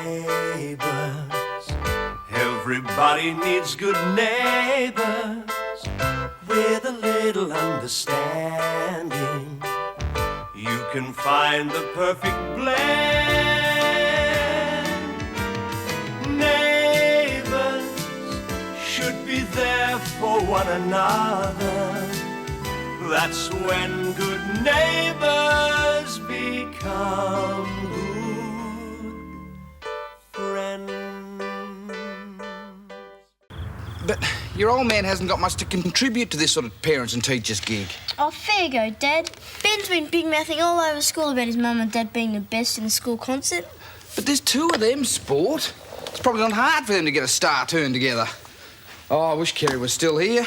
Neighbours, everybody needs good neighbours with a little understanding. You can find the perfect blend. Neighbours should be there for one another. That's when good neighbours become good friends. But your old man hasn't got much to contribute to this sort of parents and teachers gig. Oh, fair you go, Dad. Ben's been big-mouthing all over school about his mum and Dad being the best in the school concert. But there's two of them, sport. It's probably not hard for them to get a star turn together. Oh, I wish Kerry was still here.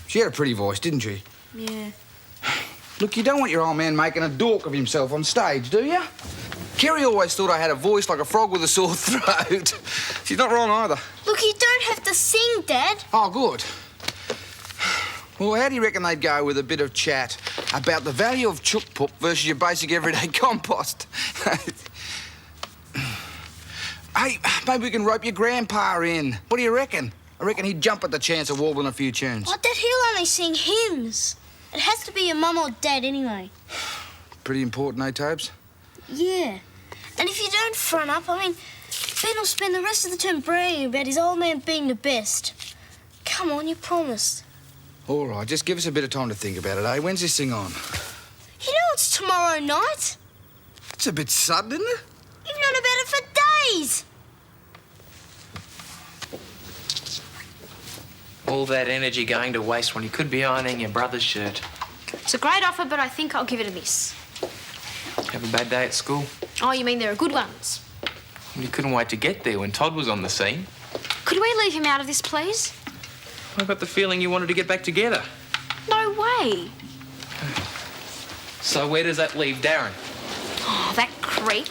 She had a pretty voice, didn't she? Yeah. Look, you don't want your old man making a dork of himself on stage, do you? Kerry always thought I had a voice like a frog with a sore throat. She's not wrong either. Look, you don't have to sing, Dad. Oh, good. Well, how do you reckon they'd go with a bit of chat about the value of chook poop versus your basic everyday compost? Hey, maybe we can rope your grandpa in. What do you reckon? I reckon he'd jump at the chance of warbling a few tunes. Oh, Dad, he'll only sing hymns. It has to be your mum or Dad anyway. Pretty important, eh, Tobes? Yeah. And if you don't front up, I mean, Ben will spend the rest of the term bragging about his old man being the best. Come on, you promised. All right, just give us a bit of time to think about it, eh? When's this thing on? You know it's tomorrow night. It's a bit sudden, isn't it? You've known about it for days. All that energy going to waste when you could be ironing your brother's shirt. It's a great offer, but I think I'll give it a miss. Have a bad day at school? Oh, you mean there are good ones? You couldn't wait to get there when Todd was on the scene. Could we leave him out of this, please? I got the feeling you wanted to get back together. No way. So where does that leave Darren? Oh, that creep.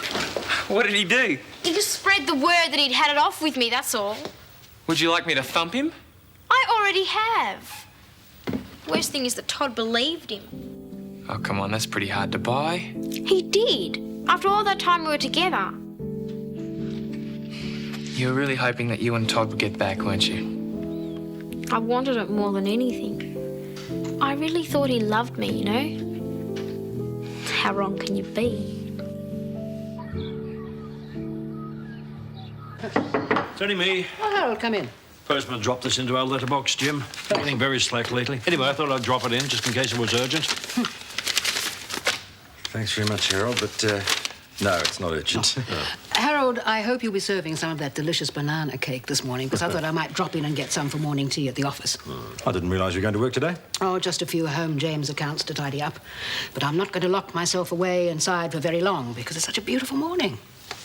What did he do? He just spread the word that he'd had it off with me, that's all. Would you like me to thump him? I already have. Worst thing is that Todd believed him. Oh, come on, that's pretty hard to buy. He did. After all that time we were together. You were really hoping that you and Todd would get back, weren't you? I wanted it more than anything. I really thought he loved me, you know? How wrong can you be? It's only me. Oh, Harold, come in. Postman dropped this into our letterbox, Jim. Getting very slack lately. Anyway, I thought I'd drop it in just in case it was urgent. Thanks very much, Harold, but no, it's not urgent. Harold, I hope you'll be serving some of that delicious banana cake this morning, because I thought I might drop in and get some for morning tea at the office. I didn't realise you were going to work today. Oh, just a few home James accounts to tidy up. But I'm not going to lock myself away inside for very long, because it's such a beautiful morning.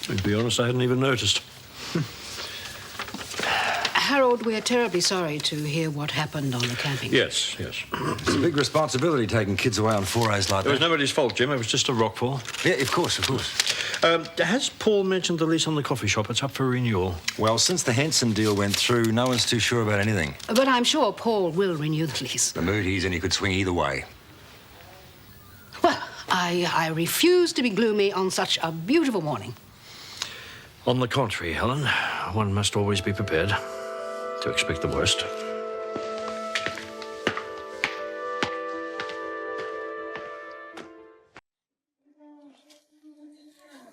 To be honest, I hadn't even noticed. Harold, we're terribly sorry to hear what happened on the camping. Yes. It's a big responsibility taking kids away on forays like It was that. nobody's fault, Jim. It was just a rockfall. Yeah, of course. Has Paul mentioned the lease on the coffee shop? It's up for renewal. Well, since the Henson deal went through, no one's too sure about anything. But I'm sure Paul will renew the lease. The mood he's in, he could swing either way. Well, I refuse to be gloomy on such a beautiful morning. On the contrary, Helen, one must always be prepared to expect the worst.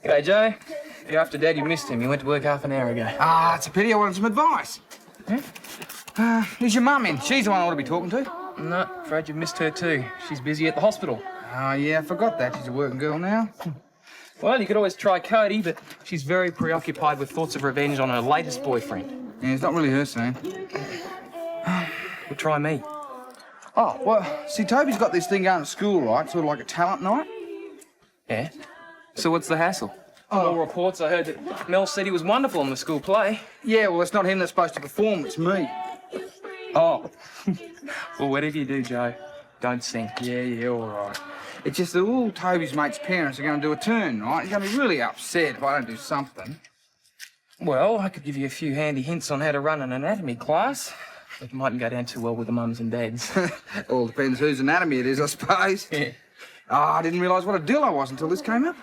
G'day, Joe. You're after Dad, you missed him. He went to work half an hour ago. Ah, it's a pity. I wanted some advice. Who's your mum in? She's the one I ought to be talking to. No, afraid you've missed her too. She's busy at the hospital. Oh, yeah, I forgot that. She's a working girl now. Well, you could always try Cody, but she's very preoccupied with thoughts of revenge on her latest boyfriend. Yeah, it's not really her scene. Well, try me. Oh, well, see, Toby's got this thing going at school, right? Sort of like a talent night. Yeah? So what's the hassle? From all reports, I heard that Mel said he was wonderful in the school play. Yeah, well, it's not him that's supposed to perform, it's me. Oh. Well, whatever you do, Joe, don't sing. Yeah, all right. It's just that all Toby's mates' parents are going to do a turn, right? He's going to be really upset if I don't do something. Well, I could give you a few handy hints on how to run an anatomy class. It mightn't go down too well with the mums and dads. All depends whose anatomy it is, I suppose. Yeah. Oh, I didn't realise what a dill I was until this came up.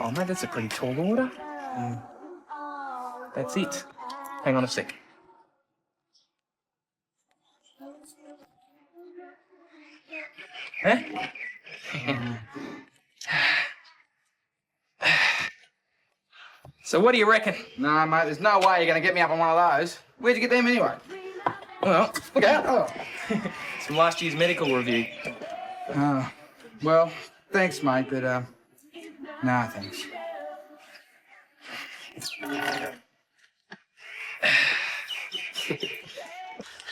Oh, mate, that's a pretty tall order. That's it. Hang on a sec. Huh? So what do you reckon? No, mate, there's no way you're going to get me up on one of those. Where'd you get them anyway? Well, Look out. Oh. it's from last year's medical review. Well, thanks, mate, but, nah, thanks.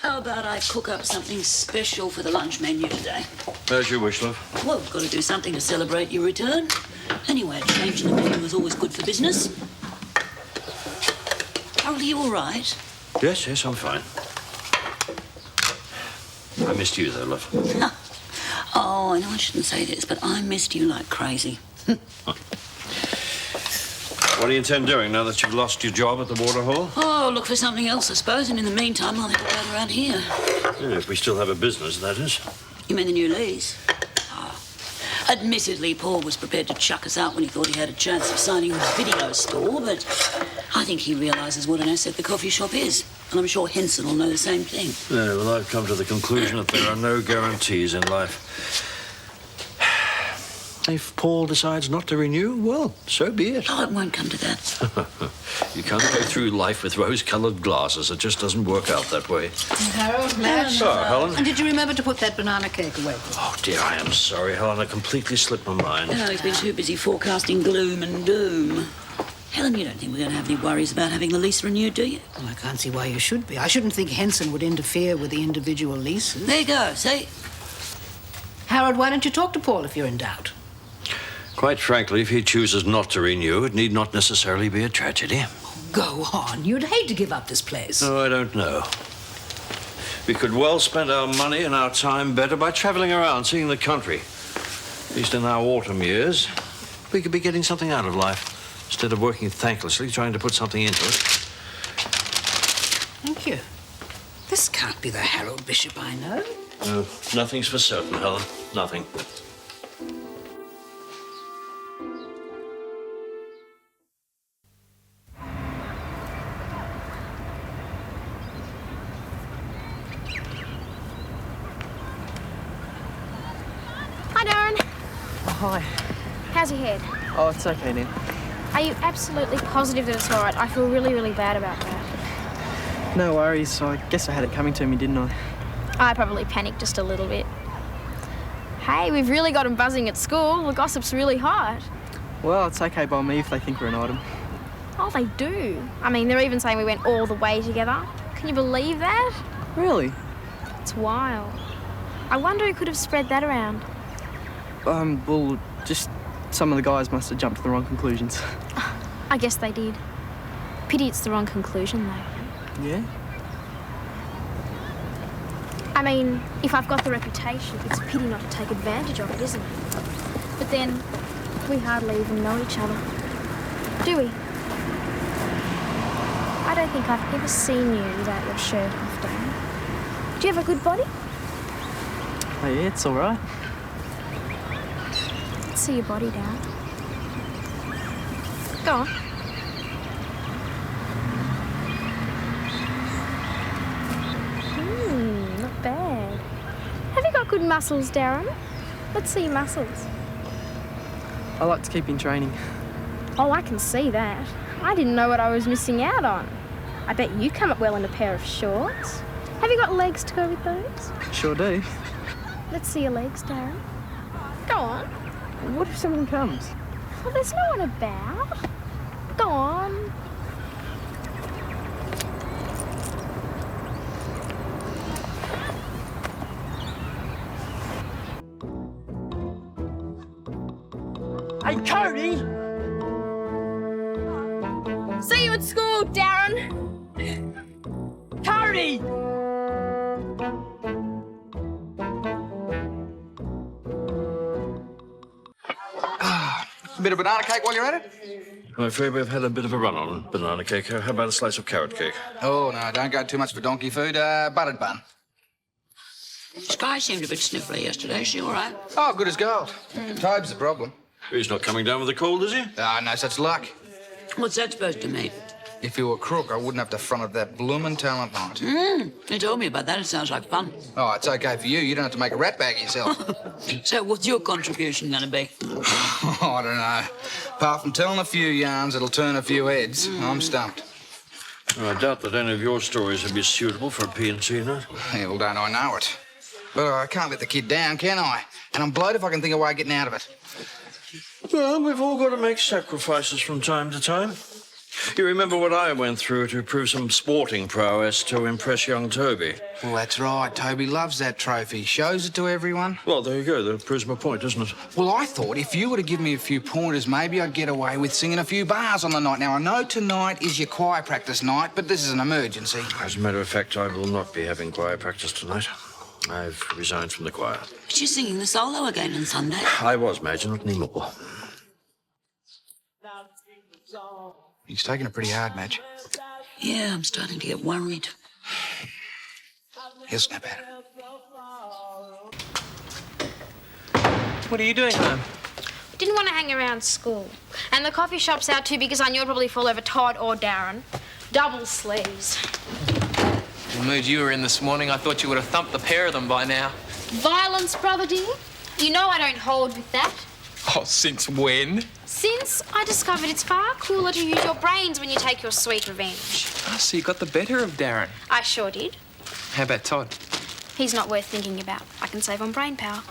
How about I cook up something special for the lunch menu today? As you wish, love. Well, we've got to do something to celebrate your return. Anyway, a change in the menu is always good for business. Harold, are you all right? Yes, I'm fine. I missed you, though, love. Oh, I know I shouldn't say this, but I missed you like crazy. What do you intend doing now that you've lost your job at the Waterhole? Oh, look for something else, I suppose, and in the meantime, I'll have to go around here. Yeah, if we still have a business, that is. You mean the new lease? Oh. Admittedly, Paul was prepared to chuck us out when he thought he had a chance of signing on a video store, but I think he realises what an asset the coffee shop is. And I'm sure Henson will know the same thing. Yeah, well, I've come to the conclusion that there are no guarantees in life. If Paul decides not to renew, well, so be it. Oh, it won't come to that. You can't go through life with rose-coloured glasses. It just doesn't work out that way. Harold, Madge. Oh, Helen. And did you remember to put that banana cake away? Oh, dear, I am sorry, Helen. I completely slipped my mind. No, he's been too busy forecasting gloom and doom. Helen, you don't think we're going to have any worries about having the lease renewed, do you? Well, I can't see why you should be. I shouldn't think Henson would interfere with the individual leases. There you go, see? Harold, why don't you talk to Paul if you're in doubt? Quite frankly, if he chooses not to renew, it need not necessarily be a tragedy. Go on. You'd hate to give up this place. Oh, I don't know. We could well spend our money and our time better by travelling around, seeing the country. At least in our autumn years. We could be getting something out of life, instead of working thanklessly, trying to put something into it. Thank you. This can't be the Harold Bishop I know. No, nothing's for certain, Helen. Nothing. Hi. How's your head? Oh, it's okay now. Are you absolutely positive that it's all right? I feel really, really bad about that. No worries. I guess I had it coming to me, didn't I? I probably panicked just a little bit. Hey, we've really got them buzzing at school. The gossip's really hot. Well, it's okay by me if they think we're an item. Oh, they do. I mean, they're even saying we went all the way together. Can you believe that? Really? It's wild. I wonder who could have spread that around. Well, just some of the guys must have jumped to the wrong conclusions. I guess they did. Pity it's the wrong conclusion, though. Yeah? I mean, if I've got the reputation, it's a pity not to take advantage of it, isn't it? But then, we hardly even know each other. Do we? I don't think I've ever seen you without your shirt off, Dan. Do you have a good body? Oh, yeah, it's all right. Let's see your body, Dan. Go on. Not bad. Have you got good muscles, Darren? Let's see your muscles. I like to keep in training. Oh, I can see that. I didn't know what I was missing out on. I bet you come up well in a pair of shorts. Have you got legs to go with those? Sure do. Let's see your legs, Darren. Go on. What if someone comes? Well, there's no one about. Go on. Hey, Cody! See you at school, Darren. Cody! A bit of banana cake while you're at it? I'm afraid we've had a bit of a run on banana cake. How about a slice of carrot cake? Oh, no, don't go too much for donkey food. Buttered bun. Sky seemed a bit sniffly yesterday. Is she all right? Oh, good as gold. Toby's the problem. He's not coming down with a cold, is he? Ah, no such luck. What's that supposed to mean? If you were a crook, I wouldn't have to front of that bloomin' talent night. You told me about that. It sounds like fun. Oh, it's okay for you. You don't have to make a rat bag of yourself. So what's your contribution going to be? I don't know. Apart from telling a few yarns that'll turn a few heads, I'm stumped. I doubt that any of your stories would be suitable for a P&C night. Yeah, well, don't I know it. But I can't let the kid down, can I? And I'm blowed if I can think of a way of getting out of it. Well, we've all got to make sacrifices from time to time. You remember what I went through to prove some sporting prowess to impress young Toby? Well, that's right. Toby loves that trophy. Shows it to everyone. Well, there you go. That proves my point, doesn't it? Well, I thought if you were to give me a few pointers, maybe I'd get away with singing a few bars on the night. Now, I know tonight is your choir practice night, but this is an emergency. As a matter of fact, I will not be having choir practice tonight. I've resigned from the choir. But you're singing the solo again on Sunday. I was, Madge, not anymore. He's taking it pretty hard, Madge. Yeah, I'm starting to get worried. He'll snap at it. What are you doing home? Didn't want to hang around school. And the coffee shop's out too because I knew I'd probably fall over Todd or Darren. Double sleeves. The mood you were in this morning, I thought you would have thumped the pair of them by now. Violence, brother dear. You know I don't hold with that. Oh, since when? Since I discovered it's far cooler to use your brains when you take your sweet revenge. Oh, so you got the better of Darren. I sure did. How about Todd? He's not worth thinking about. I can save on brain power.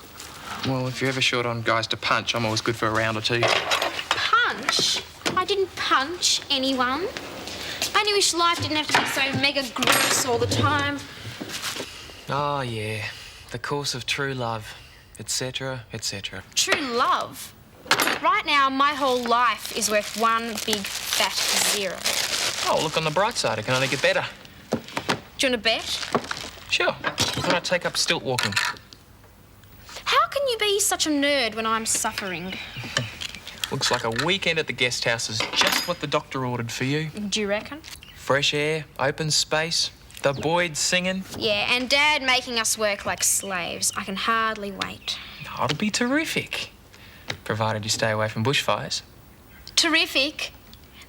Well, if you're ever short on guys to punch, I'm always good for a round or two. Punch? I didn't punch anyone. I only wish life didn't have to be so mega gross all the time. Oh, yeah. The course of true love, etc., etc. True love? Right now, my whole life is worth one big fat zero. Oh, look on the bright side. It can only get better. Do you want to bet? Sure. Why not take up stilt walking? How can you be such a nerd when I'm suffering? Looks like a weekend at the guest house is just what the doctor ordered for you. Do you reckon? Fresh air, open space, the Boyds singing. Yeah, and Dad making us work like slaves. I can hardly wait. Oh, it'll be terrific. Provided you stay away from bushfires. Terrific.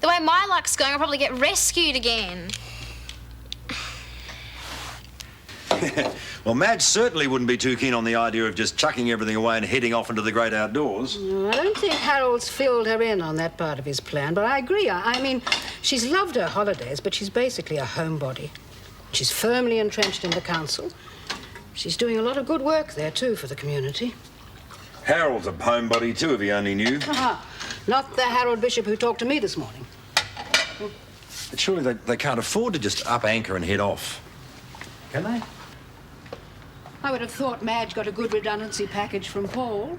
The way my luck's going, I'll probably get rescued again. Well, Madge certainly wouldn't be too keen on the idea of just chucking everything away and heading off into the great outdoors. I don't think Harold's filled her in on that part of his plan, but I agree. I mean, she's loved her holidays, but she's basically a homebody. She's firmly entrenched in the council. She's doing a lot of good work there, too, for the community. Harold's a homebody too, if he only knew. Not the Harold Bishop who talked to me this morning. But surely they can't afford to just up anchor and head off. Can they? I would have thought Madge got a good redundancy package from Paul.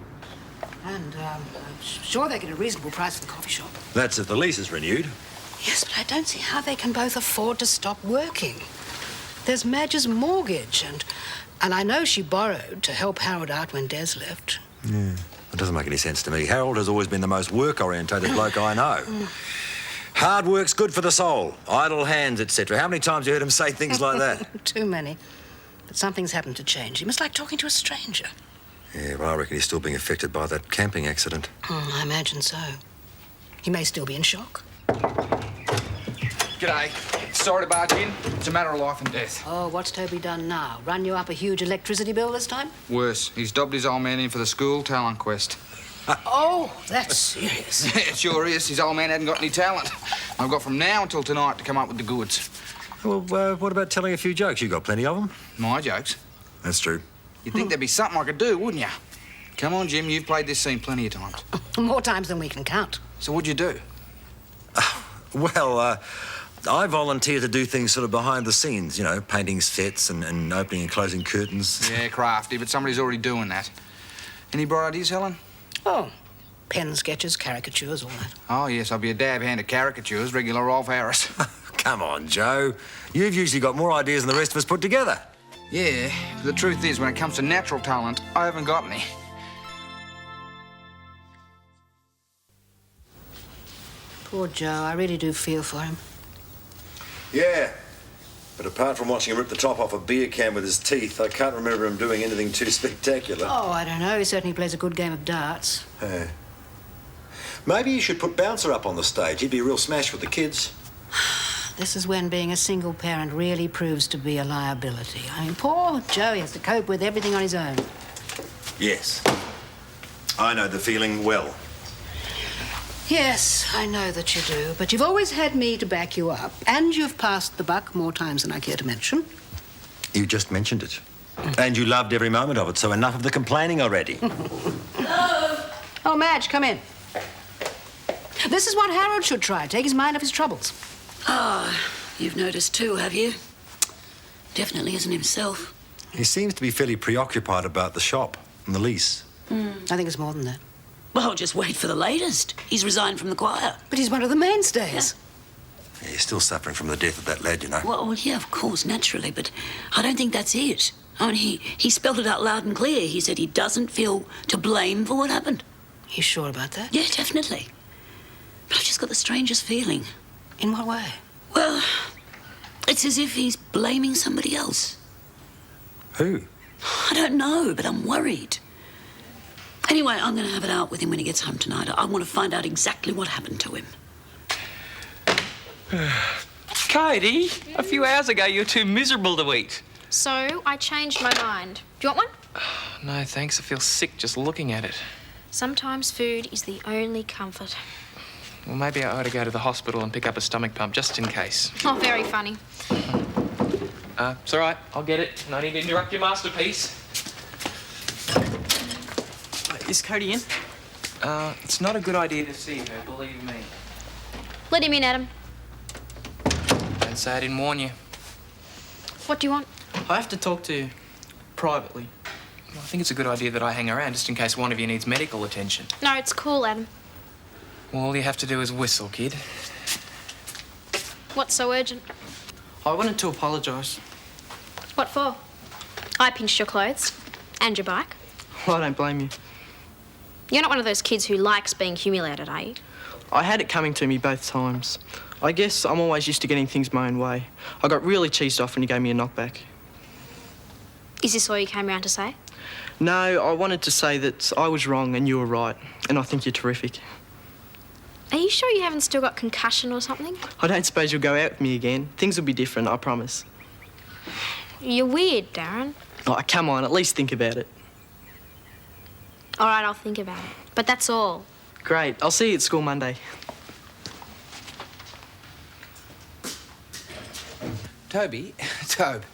And I'm sure they get a reasonable price for the coffee shop. That's if the lease is renewed. Yes, but I don't see how they can both afford to stop working. There's Madge's mortgage, and I know she borrowed to help Harold out when Des left. Yeah, that doesn't make any sense to me. Harold has always been the most work-orientated bloke I know. Hard work's good for the soul, idle hands, etc. How many times have you heard him say things like that? Too many. But something's happened to change him. It's like talking to a stranger. Yeah, well, I reckon he's still being affected by that camping accident. I imagine so. He may still be in shock. G'day. Sorry to barge in. It's a matter of life and death. Oh, what's Toby done now? Run you up a huge electricity bill this time? Worse. He's dobbed his old man in for the school talent quest. Oh, that's serious. Yeah, it sure is. His old man hadn't got any talent. I've got from now until tonight to come up with the goods. Well, what about telling a few jokes? You got plenty of them. My jokes? That's true. You'd think there'd be something I could do, wouldn't you? Come on, Jim. You've played this scene plenty of times. More times than we can count. So what'd you do? Well, I volunteer to do things sort of behind the scenes, you know, painting sets and opening and closing curtains. Yeah, crafty, but somebody's already doing that. Any bright ideas, Helen? Oh, pen sketches, caricatures, all that. Oh, yes, I'll be a dab hand at caricatures, regular Rolf Harris. Come on, Joe. You've usually got more ideas than the rest of us put together. Yeah, but the truth is, when it comes to natural talent, I haven't got any. Poor Joe, I really do feel for him. Yeah, but apart from watching him rip the top off a beer can with his teeth, I can't remember him doing anything too spectacular. Oh, I don't know. He certainly plays a good game of darts. Maybe you should put Bouncer up on the stage. He'd be a real smash with the kids. This is when being a single parent really proves to be a liability. I mean, poor Joey has to cope with everything on his own. Yes. I know the feeling well. Yes, I know that you do, but you've always had me to back you up, and you've passed the buck more times than I care to mention. You just mentioned it. And you loved every moment of it, so enough of the complaining already. Hello? Oh, Madge, come in. This is what Harold should try, take his mind off his troubles. Ah, you've noticed too, have you? Definitely isn't himself. He seems to be fairly preoccupied about the shop and the lease. I think it's more than that. Well, just wait for the latest. He's resigned from the choir. But he's one of the mainstays. Yeah, he's still suffering from the death of that lad, you know. Well, yeah, of course, naturally, but I don't think that's it. I mean, he spelled it out loud and clear. He said he doesn't feel to blame for what happened. You sure about that? Yeah, definitely. But I've just got the strangest feeling. In what way? Well, it's as if he's blaming somebody else. Who? I don't know, but I'm worried. Anyway, I'm going to have it out with him when he gets home tonight. I want to find out exactly what happened to him. Cody, a few hours ago you were too miserable to eat. So I changed my mind. Do you want one? No, thanks. I feel sick just looking at it. Sometimes food is the only comfort. Well, maybe I ought to go to the hospital and pick up a stomach pump just in case. Oh, very funny. It's all right. I'll get it. No need to interrupt your masterpiece. Is Cody in? It's not a good idea to see her, believe me. Let him in, Adam. Don't say I didn't warn you. What do you want? I have to talk to you privately. Well, I think it's a good idea that I hang around just in case one of you needs medical attention. No, it's cool, Adam. Well, all you have to do is whistle, kid. What's so urgent? I wanted to apologise. What for? I pinched your clothes. And your bike. Well, I don't blame you. You're not one of those kids who likes being humiliated, are you? I had it coming to me both times. I guess I'm always used to getting things my own way. I got really cheesed off when you gave me a knockback. Is this all you came around to say? No, I wanted to say that I was wrong and you were right, and I think you're terrific. Are you sure you haven't still got concussion or something? I don't suppose you'll go out with me again. Things will be different, I promise. You're weird, Darren. Oh, come on, at least think about it. All right, I'll think about it. But that's all. Great. I'll see you at school Monday. Toby, Tobe,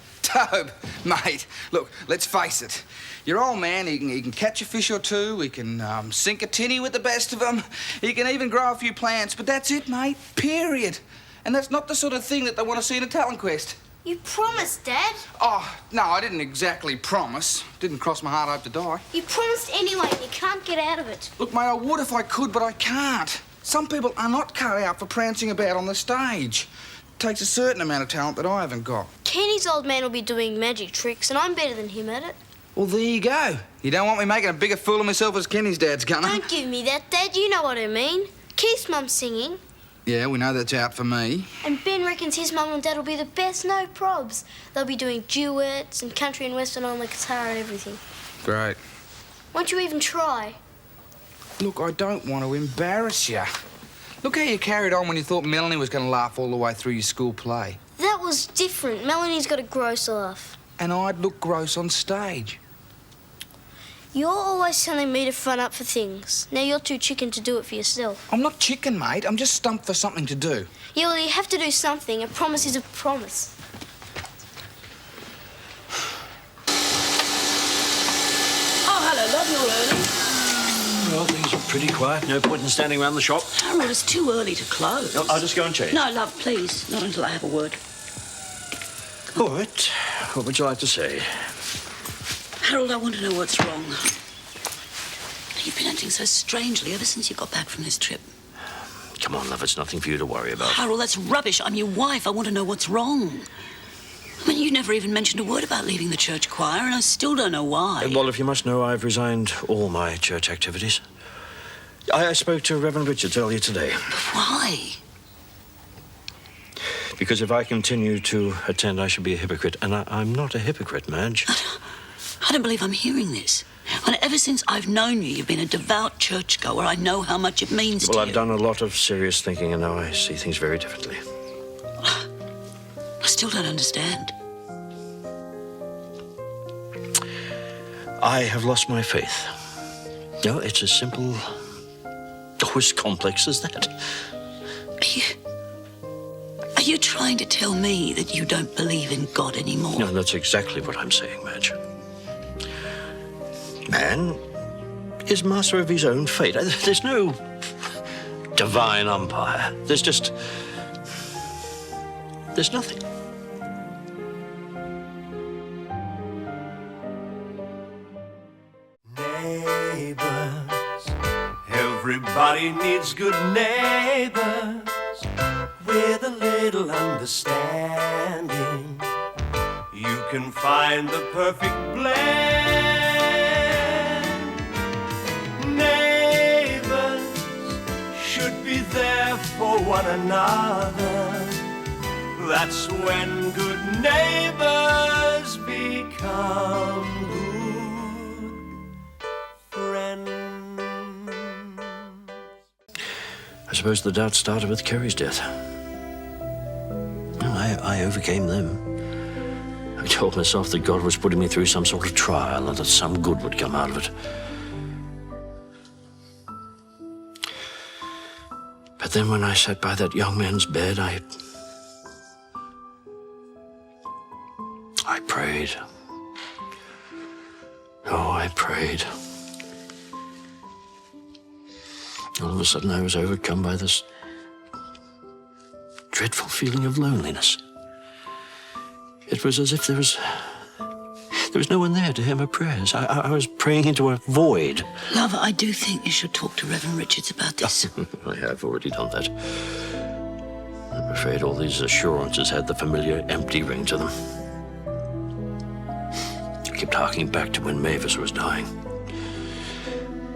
mate, look, let's face it. Your old man, he can catch a fish or two, he can sink a tinny with the best of them, he can even grow a few plants, but that's it, mate, period. And that's not the sort of thing that they want to see in a talent quest. You promised, Dad. Oh, no, I didn't exactly promise. Didn't cross my heart, hope to die. You promised anyway, and you can't get out of it. Look, mate, I would if I could, but I can't. Some people are not cut out for prancing about on the stage. It takes a certain amount of talent that I haven't got. Kenny's old man will be doing magic tricks, and I'm better than him at it. Well, there you go. You don't want me making a bigger fool of myself as Kenny's dad's gonna. Don't give me that, Dad. You know what I mean. Keith's mum's singing. Yeah, we know that's out for me. And Ben reckons his mum and dad will be the best, no probs. They'll be doing duets and country and western on the guitar and everything. Great. Won't you even try? Look, I don't want to embarrass you. Look how you carried on when you thought Melanie was going to laugh all the way through your school play. That was different. Melanie's got a gross laugh. And I'd look gross on stage. You're always telling me to front up for things. Now you're too chicken to do it for yourself. I'm not chicken, mate. I'm just stumped for something to do. Yeah, well, you have to do something. A promise is a promise. Oh, hello, love, you're early. Well, things are pretty quiet. No point in standing around the shop. Harold, it's too early to close. I'll just go and change. No, love, please. Not until I have a word. All right. What would you like to say? Harold, I want to know what's wrong. You've been acting so strangely ever since you got back from this trip. Come on, love. It's nothing for you to worry about. Harold, that's rubbish. I'm your wife. I want to know what's wrong. I mean, you never even mentioned a word about leaving the church choir, and I still don't know why. Well, if you must know, I've resigned all my church activities. I spoke to Reverend Richards earlier today. Why? Because if I continue to attend, I should be a hypocrite. And I'm not a hypocrite, Madge. I don't believe I'm hearing this. And ever since I've known you, you've been a devout churchgoer. I know how much it means to you. Well, I've done a lot of serious thinking, and now I see things very differently. still don't understand. I have lost my faith. No, it's as simple, or as complex as that. Are you trying to tell me that you don't believe in God anymore? No, that's exactly what I'm saying, Madge. Man is master of his own fate. There's no divine umpire. There's nothing. Neighbours, everybody needs good neighbours with a little understanding. You can find the perfect blend. Neighbours should be there for one another. That's when good neighbours become good friends. I suppose the doubt started with Kerry's death. I overcame them. I told myself that God was putting me through some sort of trial and that some good would come out of it. But then when I sat by that young man's bed, I prayed. Oh, I prayed. All of a sudden, I was overcome by this dreadful feeling of loneliness. It was as if there was no one there to hear my prayers. I was praying into a void. Love, I do think you should talk to Reverend Richards about this. I have already done that. I'm afraid all these assurances had the familiar empty ring to them. I kept harking back to when Mavis was dying.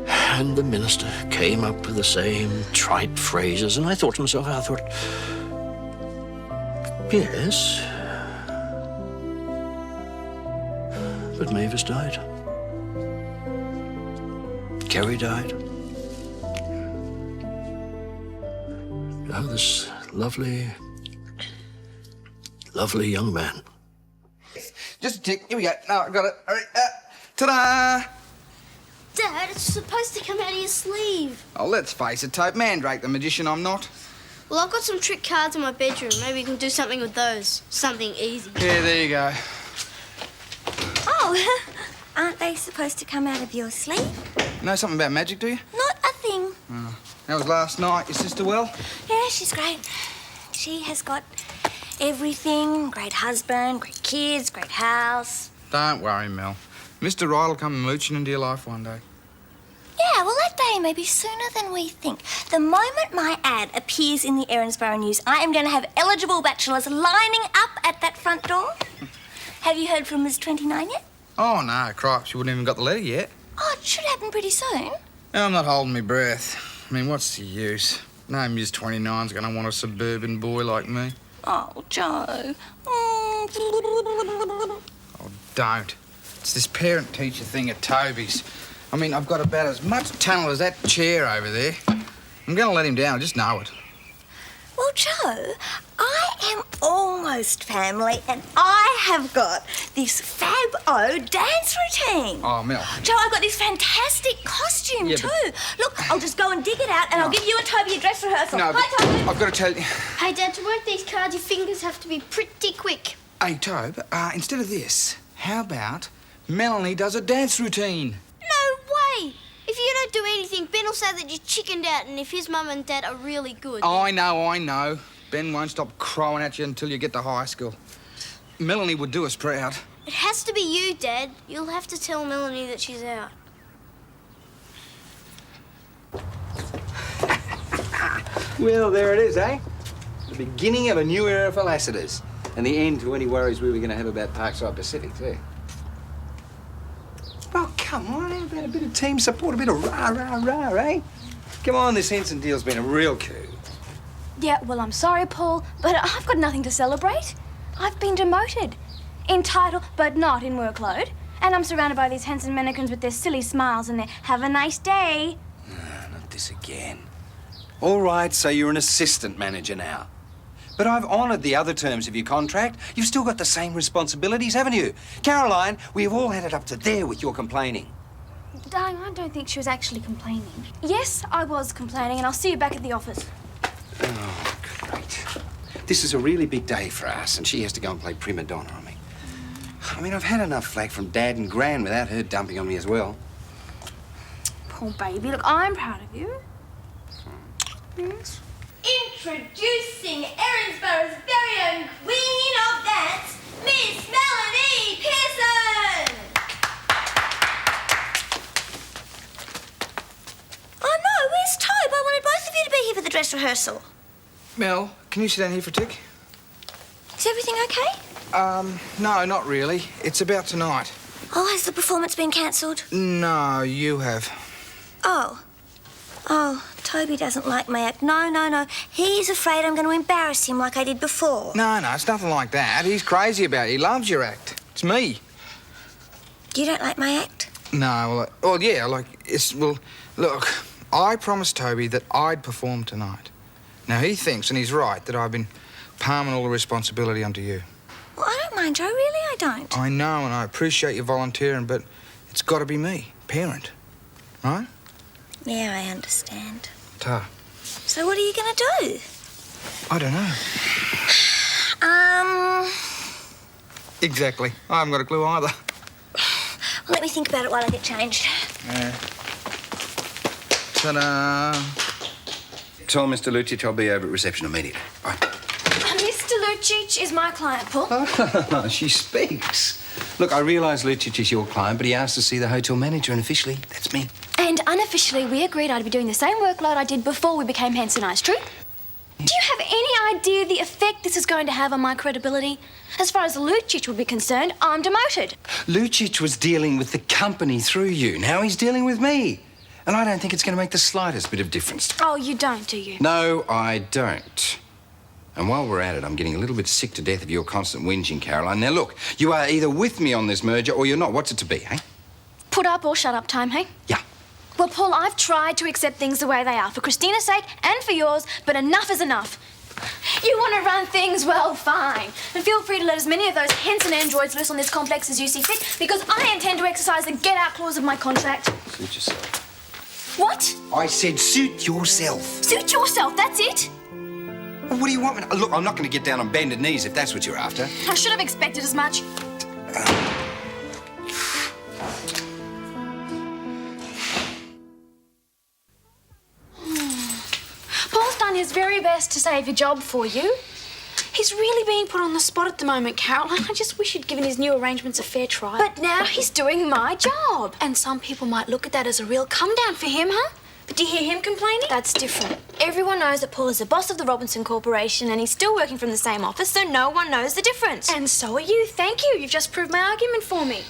And the minister came up with the same trite phrases, and I thought to myself, yes. But Mavis died. Kerry died. Oh, this lovely young man. Just a tick. Here we go. No, I got it. All right. Ta-da! Dad, it's supposed to come out of your sleeve. Oh, let's face it, Tope. Mandrake the magician, I'm not. Well, I've got some trick cards in my bedroom. Maybe you can do something with those. Something easy. Yeah, there you go. Oh, aren't they supposed to come out of your sleeve? Know something about magic, do you? Not a thing. Oh. How was last night? Your sister well? Yeah, she's great. She has got everything. Great husband, great kids, great house. Don't worry, Mel. Mr. Wright will come mooching into your life one day. Yeah, well, that day may be sooner than we think. The moment my ad appears in the Erinsborough News, I am going to have eligible bachelors lining up at that front door. Have you heard from Ms. 29 yet? Oh, no, cripes. You wouldn't even got the letter yet. Oh, it should happen pretty soon. No, I'm not holding my breath. I mean, what's the use? No Ms. 29's going to want a suburban boy like me. Oh, Joe. Oh, don't. It's this parent-teacher thing at Toby's. I mean, I've got about as much talent as that chair over there. I'm going to let him down, I just know it. Well, Joe, I am almost family and I have got this fab-o dance routine. Oh, Mel. Joe, I've got this fantastic costume too. But... Look, I'll just go and dig it out and I'll give you and Toby a dress rehearsal. No, Hi, Toby. I've got to tell you... Hey, Dad, to work these cards, your fingers have to be pretty quick. Hey, Tobe, instead of this, how about Melanie does a dance routine? No way! If you don't do anything, Ben will say that you chickened out, and if his mum and dad are really good... I know. Ben won't stop crowing at you until you get to high school. Melanie would do us proud. It has to be you, Dad. You'll have to tell Melanie that she's out. Well, there it is, eh? The beginning of a new era for Lassiter's. And the end to any worries we were going to have about Parkside Pacific, too. Oh, come on, how about a bit of team support, a bit of rah, eh? Come on, this Henson deal's been a real coup. Yeah, well, I'm sorry, Paul, but I've got nothing to celebrate. I've been demoted. In title, but not in workload. And I'm surrounded by these handsome mannequins with their silly smiles and their have a nice day. Not this again. All right, so you're an assistant manager now. But I've honoured the other terms of your contract. You've still got the same responsibilities, haven't you? Caroline, we've all had it up to there with your complaining. Darling, I don't think she was actually complaining. Yes, I was complaining, and I'll see you back at the office. Oh, great. This is a really big day for us, and she has to go and play prima donna on me. I mean, I've had enough flack from Dad and Gran without her dumping on me as well. Poor baby. Look, I'm proud of you. Yes. Introducing Erinsborough's very own Queen of Dance, Miss Melanie Pearson! Oh no, where's Toby? I wanted both of you to be here for the dress rehearsal. Mel, can you sit down here for a tick? Is everything okay? No, not really. It's about tonight. Oh, has the performance been cancelled? No, you have. Oh. Oh, Toby doesn't like my act. No. He's afraid I'm going to embarrass him like I did before. No, it's nothing like that. He's crazy about it. He loves your act. It's me. You don't like my act? No, well, look, I promised Toby that I'd perform tonight. Now, he thinks, and he's right, that I've been palming all the responsibility onto you. Well, I don't mind, Joe. Really, I don't. I know, and I appreciate you volunteering, but it's got to be me, parent. Right? Yeah, I understand. Ta. So what are you going to do? I don't know. Exactly. I haven't got a clue either. Well, let me think about it while I get changed. Ta-da. Tell Mr. Lucic I'll be over at reception immediately. Bye. Mr. Lucic is my client, Paul. Oh, she speaks. Look, I realise Lucic is your client, but he asked to see the hotel manager, and officially, that's me. And unofficially, we agreed I'd be doing the same workload I did before we became Hansonised, true? Do you have any idea the effect this is going to have on my credibility? As far as Lucic would be concerned, I'm demoted. Lucic was dealing with the company through you. Now he's dealing with me. And I don't think it's going to make the slightest bit of difference. Oh, you don't, do you? No, I don't. And while we're at it, I'm getting a little bit sick to death of your constant whinging, Caroline. Now, look, you are either with me on this merger or you're not. What's it to be, hey? Put up or shut up time, hey? Yeah. Well, Paul, I've tried to accept things the way they are for Christina's sake and for yours, but enough is enough. You want to run things, well, fine. And feel free to let as many of those Henson androids loose on this complex as you see fit, because I intend to exercise the get-out clause of my contract. Suit yourself. What? I said suit yourself. Suit yourself, that's it? Well, what do you want me to... Look, I'm not going to get down on bended knees if that's what you're after. I should have expected as much. Paul's done his very best to save your job for you. He's really being put on the spot at the moment, Caroline. I just wish he'd given his new arrangements a fair try. But now he's doing my job. And some people might look at that as a real come-down for him, huh? But do you hear him complaining? That's different. Everyone knows that Paul is the boss of the Robinson Corporation and he's still working from the same office, so no one knows the difference. And so are you. Thank you. You've just proved my argument for me.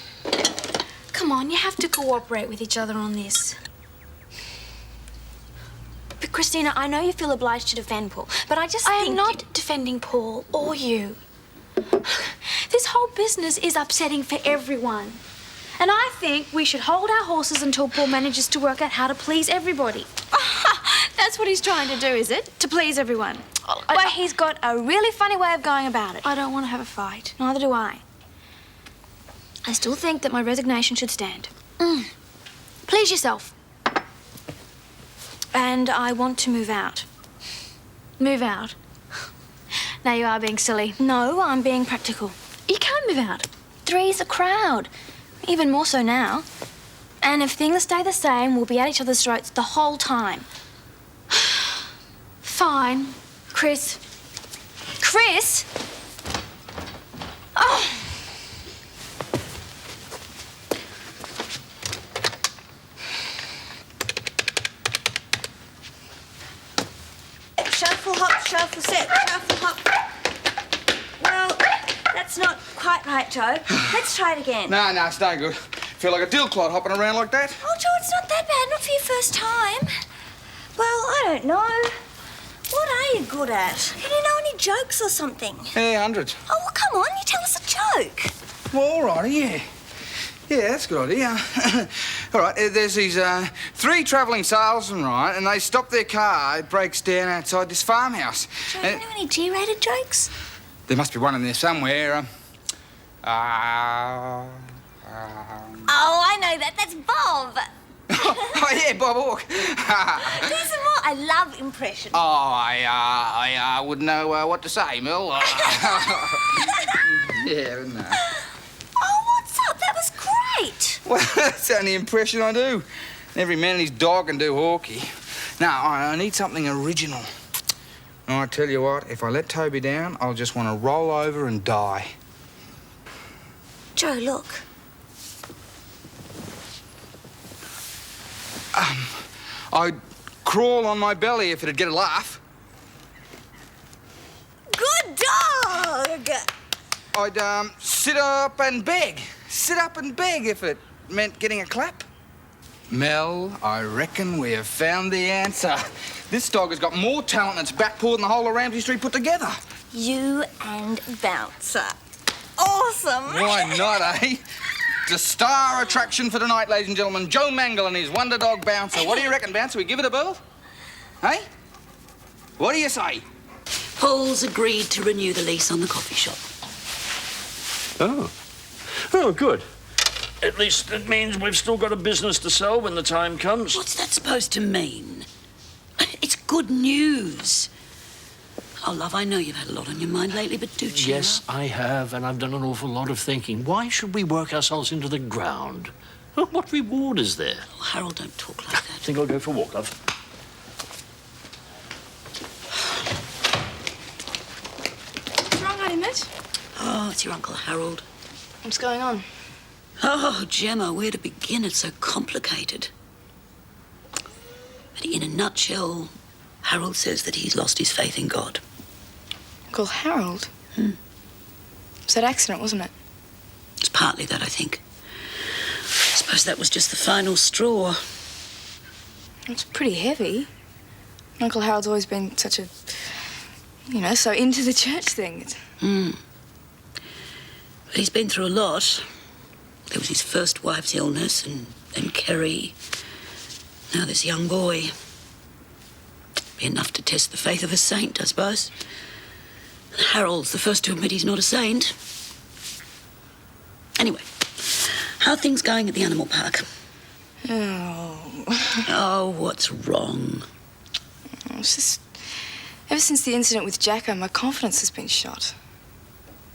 Come on, you have to cooperate with each other on this. But, Christina, I know you feel obliged to defend Paul, but I am not defending Paul or you. This whole business is upsetting for everyone. And I think we should hold our horses until Paul manages to work out how to please everybody. That's what he's trying to do, is it? To please everyone. Well, he's got a really funny way of going about it. I don't want to have a fight. Neither do I. I still think that my resignation should stand. Please yourself. And I want to move out. Move out? Now you are being silly. No, I'm being practical. You can't move out. 3's a crowd. Even more so now. And if things stay the same, we'll be at each other's throats the whole time. Fine. Chris. Chris? Oh! Shuffle, hop, shuffle, set, shuffle, hop. Well, that's not quite right, Joe. Let's try it again. No, it's no good. Feel like a dill clod hopping around like that. Oh, Joe, it's not that bad. Not for your first time. Well, I don't know. What are you good at? Can you know any jokes or something? Yeah, hundreds. Oh, well, come on. You tell us a joke. Well, all righty, yeah. Yeah, that's a good idea. All right, there's these 3 travelling salesmen, right, and they stop their car. It breaks down outside this farmhouse. Do you know any G-rated jokes? There must be one in there somewhere. Oh, I know that. That's Bob. Oh, yeah, Bob Hawke. Do some more. I love impressions. Oh, I wouldn't know what to say, Mel. Yeah, wouldn't I? Oh, what's up? That was great. Well, that's the only impression I do. Every man and his dog can do Hawkey. Now, I need something original. And I tell you what, if I let Toby down, I'll just want to roll over and die. Joe, look. I'd crawl on my belly if it'd get a laugh. Good dog. I'd sit up and beg. Sit up and beg if it meant getting a clap. Mel, I reckon we have found the answer. This dog has got more talent in its back paw than the whole of Ramsay Street put together. You and Bouncer. Awesome. Why not, eh? The star attraction for tonight, ladies and gentlemen, Joe Mangel and his wonder dog Bouncer. What do you reckon, Bouncer? We give it a whirl? Hey? What do you say? Paul's agreed to renew the lease on the coffee shop. Oh. Oh, good. At least it means we've still got a business to sell when the time comes. What's that supposed to mean? It's good news. Oh, love, I know you've had a lot on your mind lately, but do cheer Yes, up. I have, and I've done an awful lot of thinking. Why should we work ourselves into the ground? What reward is there? Oh, Harold, don't talk like that. I think I'll go for a walk, love. What's wrong, Haddy, Madge? Oh, it's your Uncle Harold. What's going on? Oh, Gemma, where to begin? It's so complicated. But in a nutshell, Harold says that he's lost his faith in God. Uncle Harold? Hmm. It was that accident, wasn't it? It's partly that, I think. I suppose that was just the final straw. It's pretty heavy. Uncle Harold's always been such a, so into the church thing. Hmm. But he's been through a lot. There was his first wife's illness, and then Kerry. Now this young boy. Be enough to test the faith of a saint, I suppose. And Harold's the first to admit he's not a saint. Anyway, how are things going at the animal park? Oh. Oh, what's wrong? It's just... Ever since the incident with Jacko, my confidence has been shot.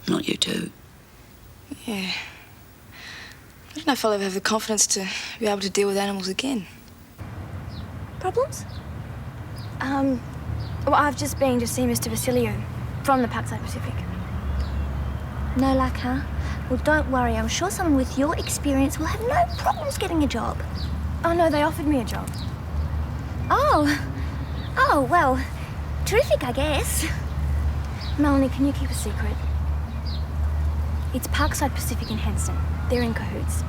Not you too. Yeah. I don't know if I'll ever have the confidence to be able to deal with animals again. Problems? Well, I've just been to see Mr. Vasilio from the Parkside Pacific. No luck, huh? Well, don't worry. I'm sure someone with your experience will have no problems getting a job. Oh, no, they offered me a job. Oh, well, terrific, I guess. Melanie, can you keep a secret? It's Parkside Pacific in Henson. They're in cahoots.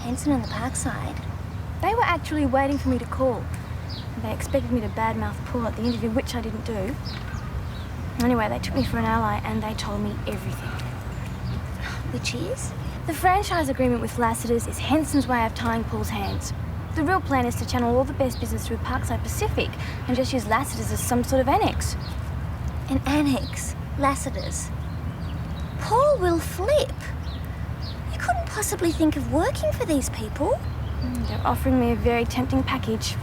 Henson and the Parkside? They were actually waiting for me to call. They expected me to badmouth Paul at the interview, which I didn't do. Anyway, they took me for an ally and they told me everything. Which is? The franchise agreement with Lassiter's is Henson's way of tying Paul's hands. The real plan is to channel all the best business through Parkside Pacific and just use Lassiter's as some sort of annex. An annex? Lassiter's? Paul will flip. You couldn't possibly think of working for these people. They're offering me a very tempting package.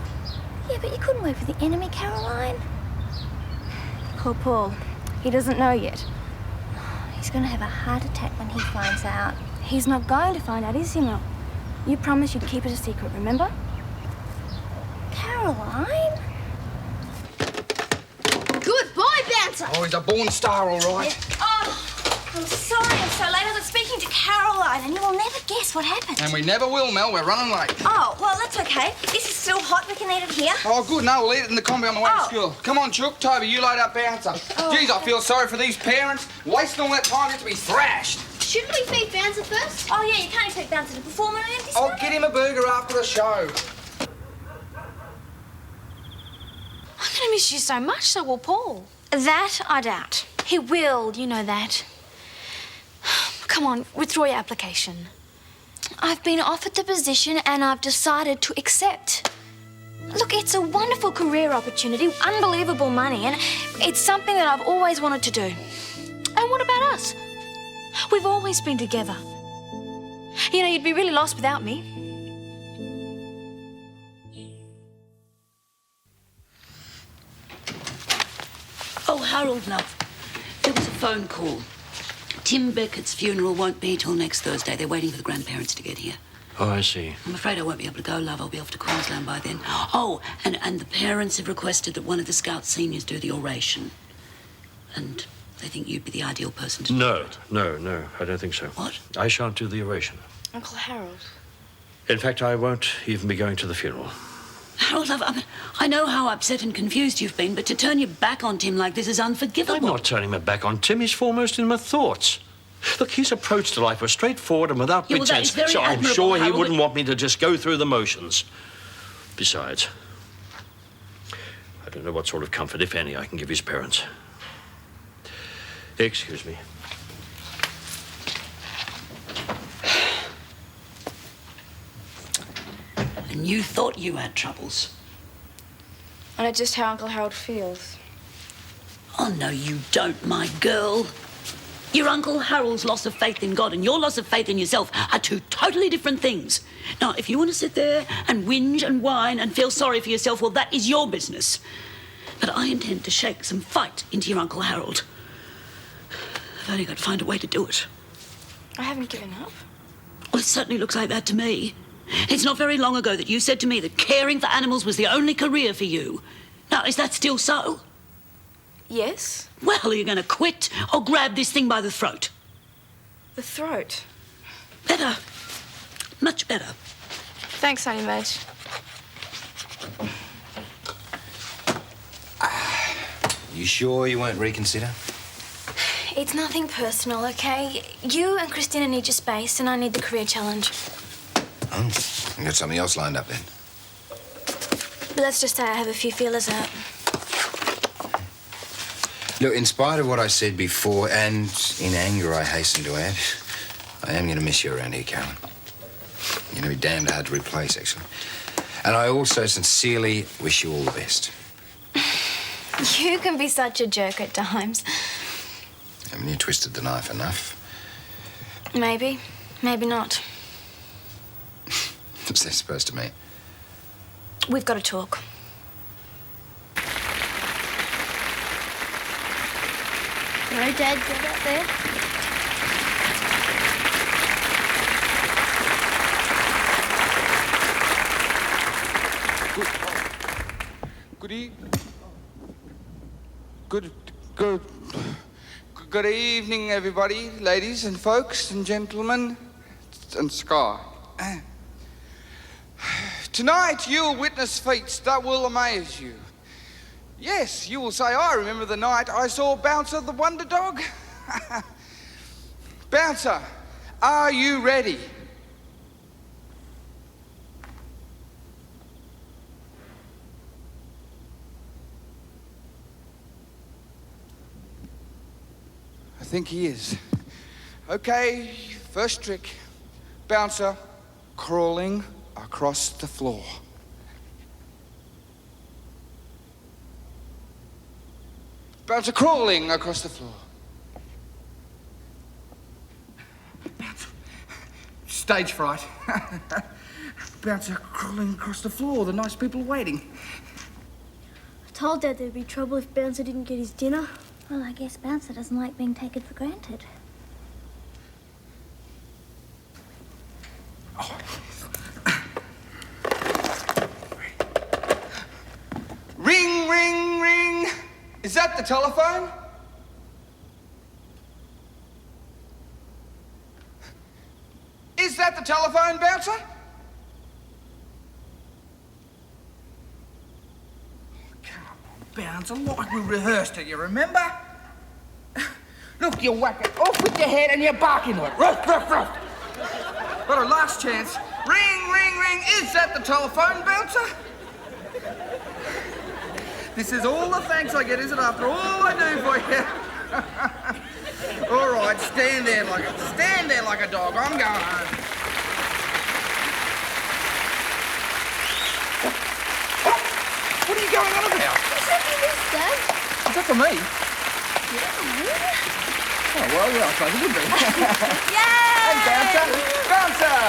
Yeah, but you couldn't work for the enemy, Caroline. Poor Paul. He doesn't know yet. He's going to have a heart attack when he finds out. He's not going to find out, is he, Mel? You promised you'd keep it a secret, remember? Caroline? Good boy, Bouncer. Oh, he's a born star, all right. Oh, I'm sorry I'm so late. I was speaking to Caroline, and you will never guess what happened. And we never will, Mel. We're running late. Oh, well, that's okay. This is still hot. We can eat it here. Oh, good. No, we'll eat it in the combi on the way to school. Come on, Chook. Toby, you load up Bouncer. Geez, I feel sorry for these parents. Wasting all that time just to be thrashed. Shouldn't we feed Bouncer first? Oh, yeah, you can't expect Bouncer to perform on an empty I'll stomach. get him a burger after the show. I'm going to miss you so much, so will Paul. That I doubt. He will, you know that. Come on, withdraw your application. I've been offered the position and I've decided to accept. Look, it's a wonderful career opportunity, unbelievable money, and it's something that I've always wanted to do. And what about us? We've always been together. You know, you'd be really lost without me. Oh, Harold, love. There was a phone call. Tim Beckett's funeral won't be till next Thursday. They're waiting for the grandparents to get here. Oh, I see. I'm afraid I won't be able to go, love. I'll be off to Queensland by then. Oh, and the parents have requested that one of the Scout seniors do the oration. And they think you'd be the ideal person to do it. No, I don't think so. What? I shan't do the oration. Uncle Harold. In fact, I won't even be going to the funeral. Harold, love, I know how upset and confused you've been, but to turn your back on Tim like this is unforgivable. I'm not turning my back on Tim. He's foremost in my thoughts. Look, his approach to life was straightforward and without Yeah, well, that is pretense. very So I'm admirable, sure he Harold. wouldn't want me to just go through the motions. Besides, I don't know what sort of comfort, if any, I can give his parents. Excuse me. And you thought you had troubles. I know just how Uncle Harold feels. Oh, no, you don't, my girl. Your Uncle Harold's loss of faith in God and your loss of faith in yourself are two totally different things. Now, if you want to sit there and whinge and whine and feel sorry for yourself, well, that is your business. But I intend to shake some fight into your Uncle Harold. I've only got to find a way to do it. I haven't given up. Well, it certainly looks like that to me. It's not very long ago that you said to me that caring for animals was the only career for you. Now, is that still so? Yes. Well, are you going to quit or grab this thing by the throat? The throat. Better. Much better. Thanks, Honey Madge. You sure you won't reconsider? It's nothing personal, okay? You and Christina need your space and I need the career challenge. Oh, you got something else lined up then? But let's just say I have a few feelers out. Look, in spite of what I said before, and in anger I hasten to add, I am going to miss you around here, Carolyn. You're going to be damned hard to replace, actually. And I also sincerely wish you all the best. You can be such a jerk at times. Haven't you twisted the knife enough? Maybe. Maybe not. What's that supposed to mean? We've got to talk. No, Dad, get up there. Good evening, everybody, ladies and folks and gentlemen and Sky. Tonight you'll witness feats that will amaze you. Yes, you will say, I remember the night I saw Bouncer the Wonder Dog. Bouncer, are you ready? I think he is. Okay, first trick. Bouncer crawling across the floor. Bouncer crawling across the floor. Bouncer. Stage fright. Bouncer crawling across the floor. The nice people are waiting. I told Dad there'd be trouble if Bouncer didn't get his dinner. Well, I guess Bouncer doesn't like being taken for granted. Ring, ring, ring. Is that the telephone? Is that the telephone, Bouncer? Come on, Bouncer, like we rehearsed it, you remember? Look, you whack it off with your head and you bark into it. Ruff, ruff, ruff. Got a last chance. Ring, ring, ring. Is that the telephone, Bouncer? This is all the thanks I get, is it, after all I do for you? All right, stand there like a dog. I'm going home. Dad? Is that for me? Oh, well, yeah, I suppose it would be. Yay! Hey, Bouncer! Bouncer!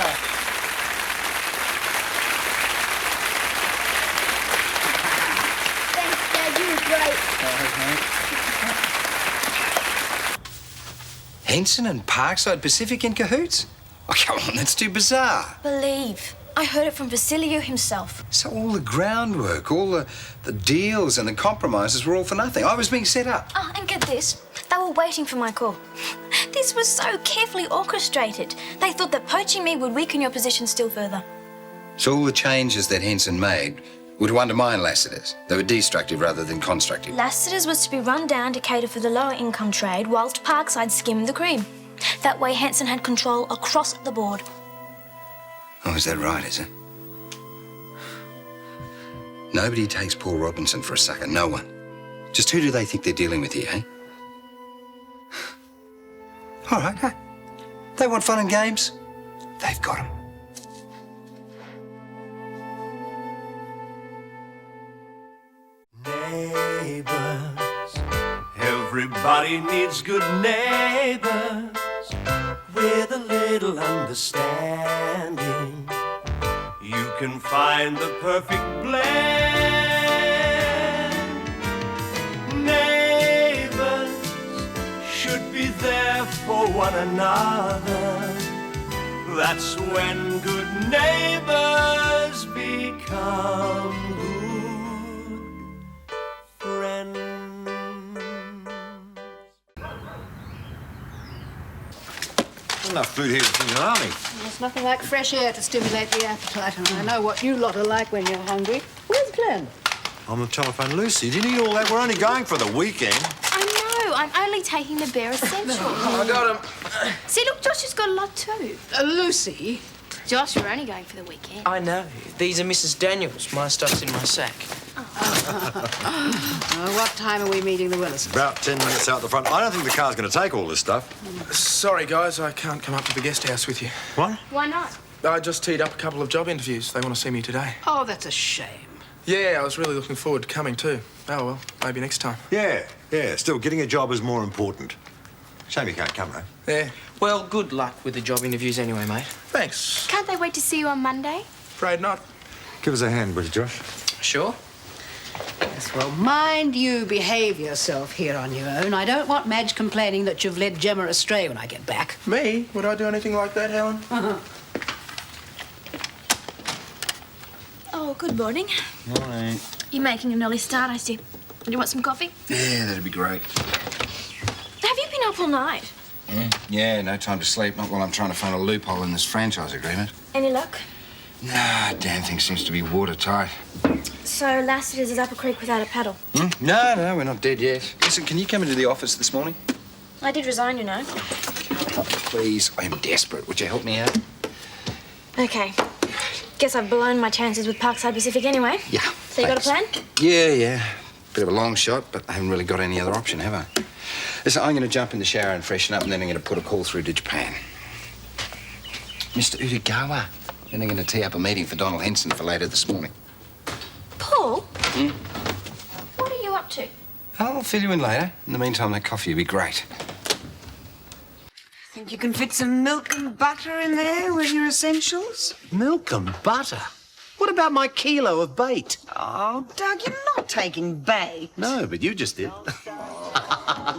Thanks, Dad. You were great. Henson and Parkside Pacific in cahoots? Oh, come on, that's too bizarre. Believe. I heard it from Basilio himself. So all the groundwork, all the deals and the compromises were all for nothing. I was being set up. Ah, and get this. They were waiting for my call. This was so carefully orchestrated. They thought that poaching me would weaken your position still further. So all the changes that Henson made were to undermine Lassiter's. They were destructive rather than constructive. Lassiter's was to be run down to cater for the lower income trade, whilst Parkside skimmed the cream. That way Henson had control across the board. Oh, is that right, is it? Nobody takes Paul Robinson for a sucker. No one. Just who do they think they're dealing with here, eh? All right, hey. They want fun and games? They've got 'em. Neighbours, everybody needs good neighbours with a little understanding. You can find the perfect blend. Neighbours should be there for one another. That's when good neighbours become good friends. Enough food here to feed an army. There's nothing like fresh air to stimulate the appetite, and I know what you lot are like when you're hungry. Where's Glen? On the telephone, Lucy. Did you need all that? We're only going for the weekend. I know. I'm only taking the bare essentials. I got him. See, look, Josh has got a lot too. Lucy? Josh, you're only going for the weekend. I know. These are Mrs. Daniels. My stuff's in my sack. What time are we meeting the Willises? About 10 minutes out the front. I don't think the car's going to take all this stuff. Sorry, guys, I can't come up to the guest house with you. What? Why not? I just teed up a couple of job interviews. They want to see me today. Oh, that's a shame. Yeah, I was really looking forward to coming too. Oh, well, maybe next time. Yeah. Still, getting a job is more important. Shame you can't come, though. Yeah. Well, good luck with the job interviews anyway, mate. Thanks. Can't they wait to see you on Monday? Afraid not. Give us a hand, would you, Josh? Sure. Yes, well, mind you behave yourself here on your own. I don't want Madge complaining that you've led Gemma astray when I get back. Me? Would I do anything like that, Helen? Oh, good morning. Morning. You're making an early start, I see. Do you want some coffee? Yeah, that'd be great. Have you been up all night? Yeah, no time to sleep. Not while I'm trying to find a loophole in this franchise agreement. Any luck? Nah, damn thing seems to be watertight. So Lassiter's is up a creek without a paddle. No, we're not dead yet. Listen, can you come into the office this morning? I did resign, you know. Please, I'm desperate. Would you help me out? Okay. Guess I've blown my chances with Parkside Pacific anyway. Yeah. So you got a plan? Yeah. Bit of a long shot, but I haven't really got any other option, have I? Listen, I'm going to jump in the shower and freshen up, and then I'm going to put a call through to Japan. Mr. Utagawa. Then I'm going to tee up a meeting for Donald Henson for later this morning. Paul? What are you up to? I'll fill you in later. In the meantime, that coffee will be great. Think you can fit some milk and butter in there with your essentials? Milk and butter? What about my kilo of bait? Oh, Doug, you're not taking bait. No, but you just did.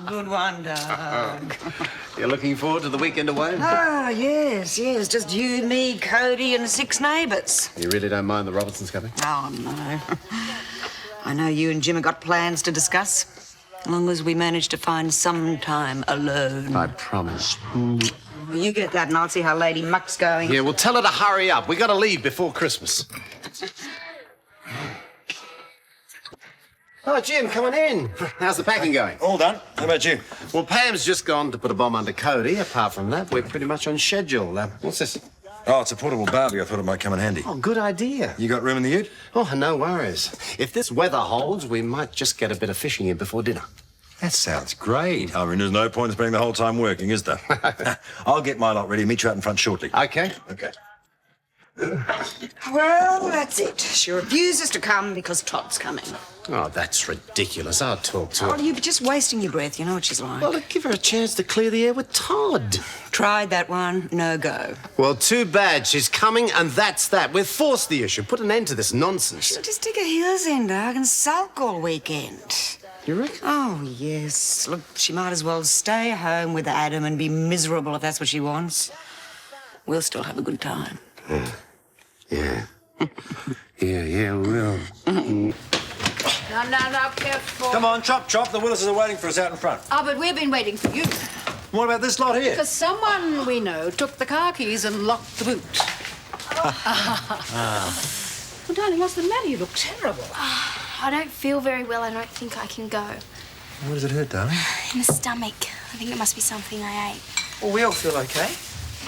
Good one, Doug. You're looking forward to the weekend away? Ah, yes. Just you, me, Cody, and 6 neighbours. You really don't mind the Robertsons coming? Oh, no. I know you and Jim have got plans to discuss. As long as we manage to find some time alone. I promise. You get that and I'll see how Lady Muck's going. Yeah, well, tell her to hurry up. We got to leave before Christmas. Oh, Jim, come on in. How's the packing going? All done. How about you? Well, Pam's just gone to put a bomb under Cody. Apart from that, we're pretty much on schedule. What's this? Oh, it's a portable barbie. I thought it might come in handy. Oh, good idea. You got room in the ute? Oh, no worries. If this weather holds, we might just get a bit of fishing in before dinner. That sounds great. I mean, there's no point in spending the whole time working, is there? I'll get my lot ready. Meet you out in front shortly. Okay. Okay. Well, that's it. She refuses to come because Todd's coming. Oh, that's ridiculous. I'll talk to her. Oh, you're just wasting your breath. You know what she's like. Well, give her a chance to clear the air with Todd. Tried that one. No go. Well, too bad. She's coming, and that's that. We've forced the issue. Put an end to this nonsense. She'll just dig her heels in, dog, and sulk all weekend. You reckon? Oh, yes. Look, she might as well stay home with Adam and be miserable if that's what she wants. We'll still have a good time. Yeah. Yeah, we will. No, careful. Come on, chop. The Willises are waiting for us out in front. Oh, but we've been waiting for you. What about this lot here? Because someone we know took the car keys and locked the boot. Well, darling, what's the matter? You look terrible. I don't feel very well. I don't think I can go. Where does it hurt, darling? In the stomach. I think it must be something I ate. Well, we all feel okay.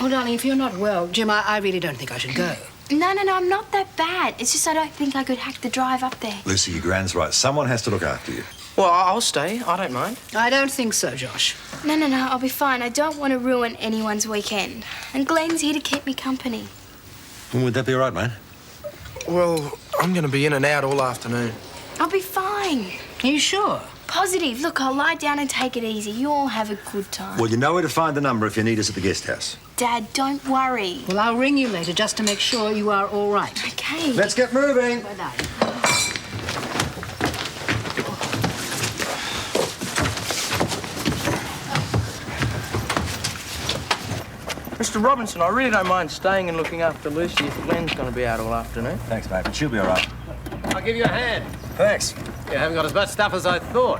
Oh, darling, if you're not well, Jim, I really don't think I should go. No, I'm not that bad. It's just I don't think I could hack the drive up there. Lucy, your gran's right. Someone has to look after you. Well, I'll stay. I don't mind. I don't think so, Josh. No, I'll be fine. I don't want to ruin anyone's weekend. And Glen's here to keep me company. Would that be all right, mate? Well, I'm going to be in and out all afternoon. I'll be fine. Are you sure? Positive. Look, I'll lie down and take it easy. You all have a good time. Well, you know where to find the number if you need us at the guest house. Dad, don't worry. Well, I'll ring you later just to make sure you are all right. Okay. Let's get moving. Bye, darling. Mr. Robinson, I really don't mind staying and looking after Lucy if Glen's going to be out all afternoon. Thanks, mate, but she'll be all right. I'll give you a hand. Thanks. You haven't got as much stuff as I thought.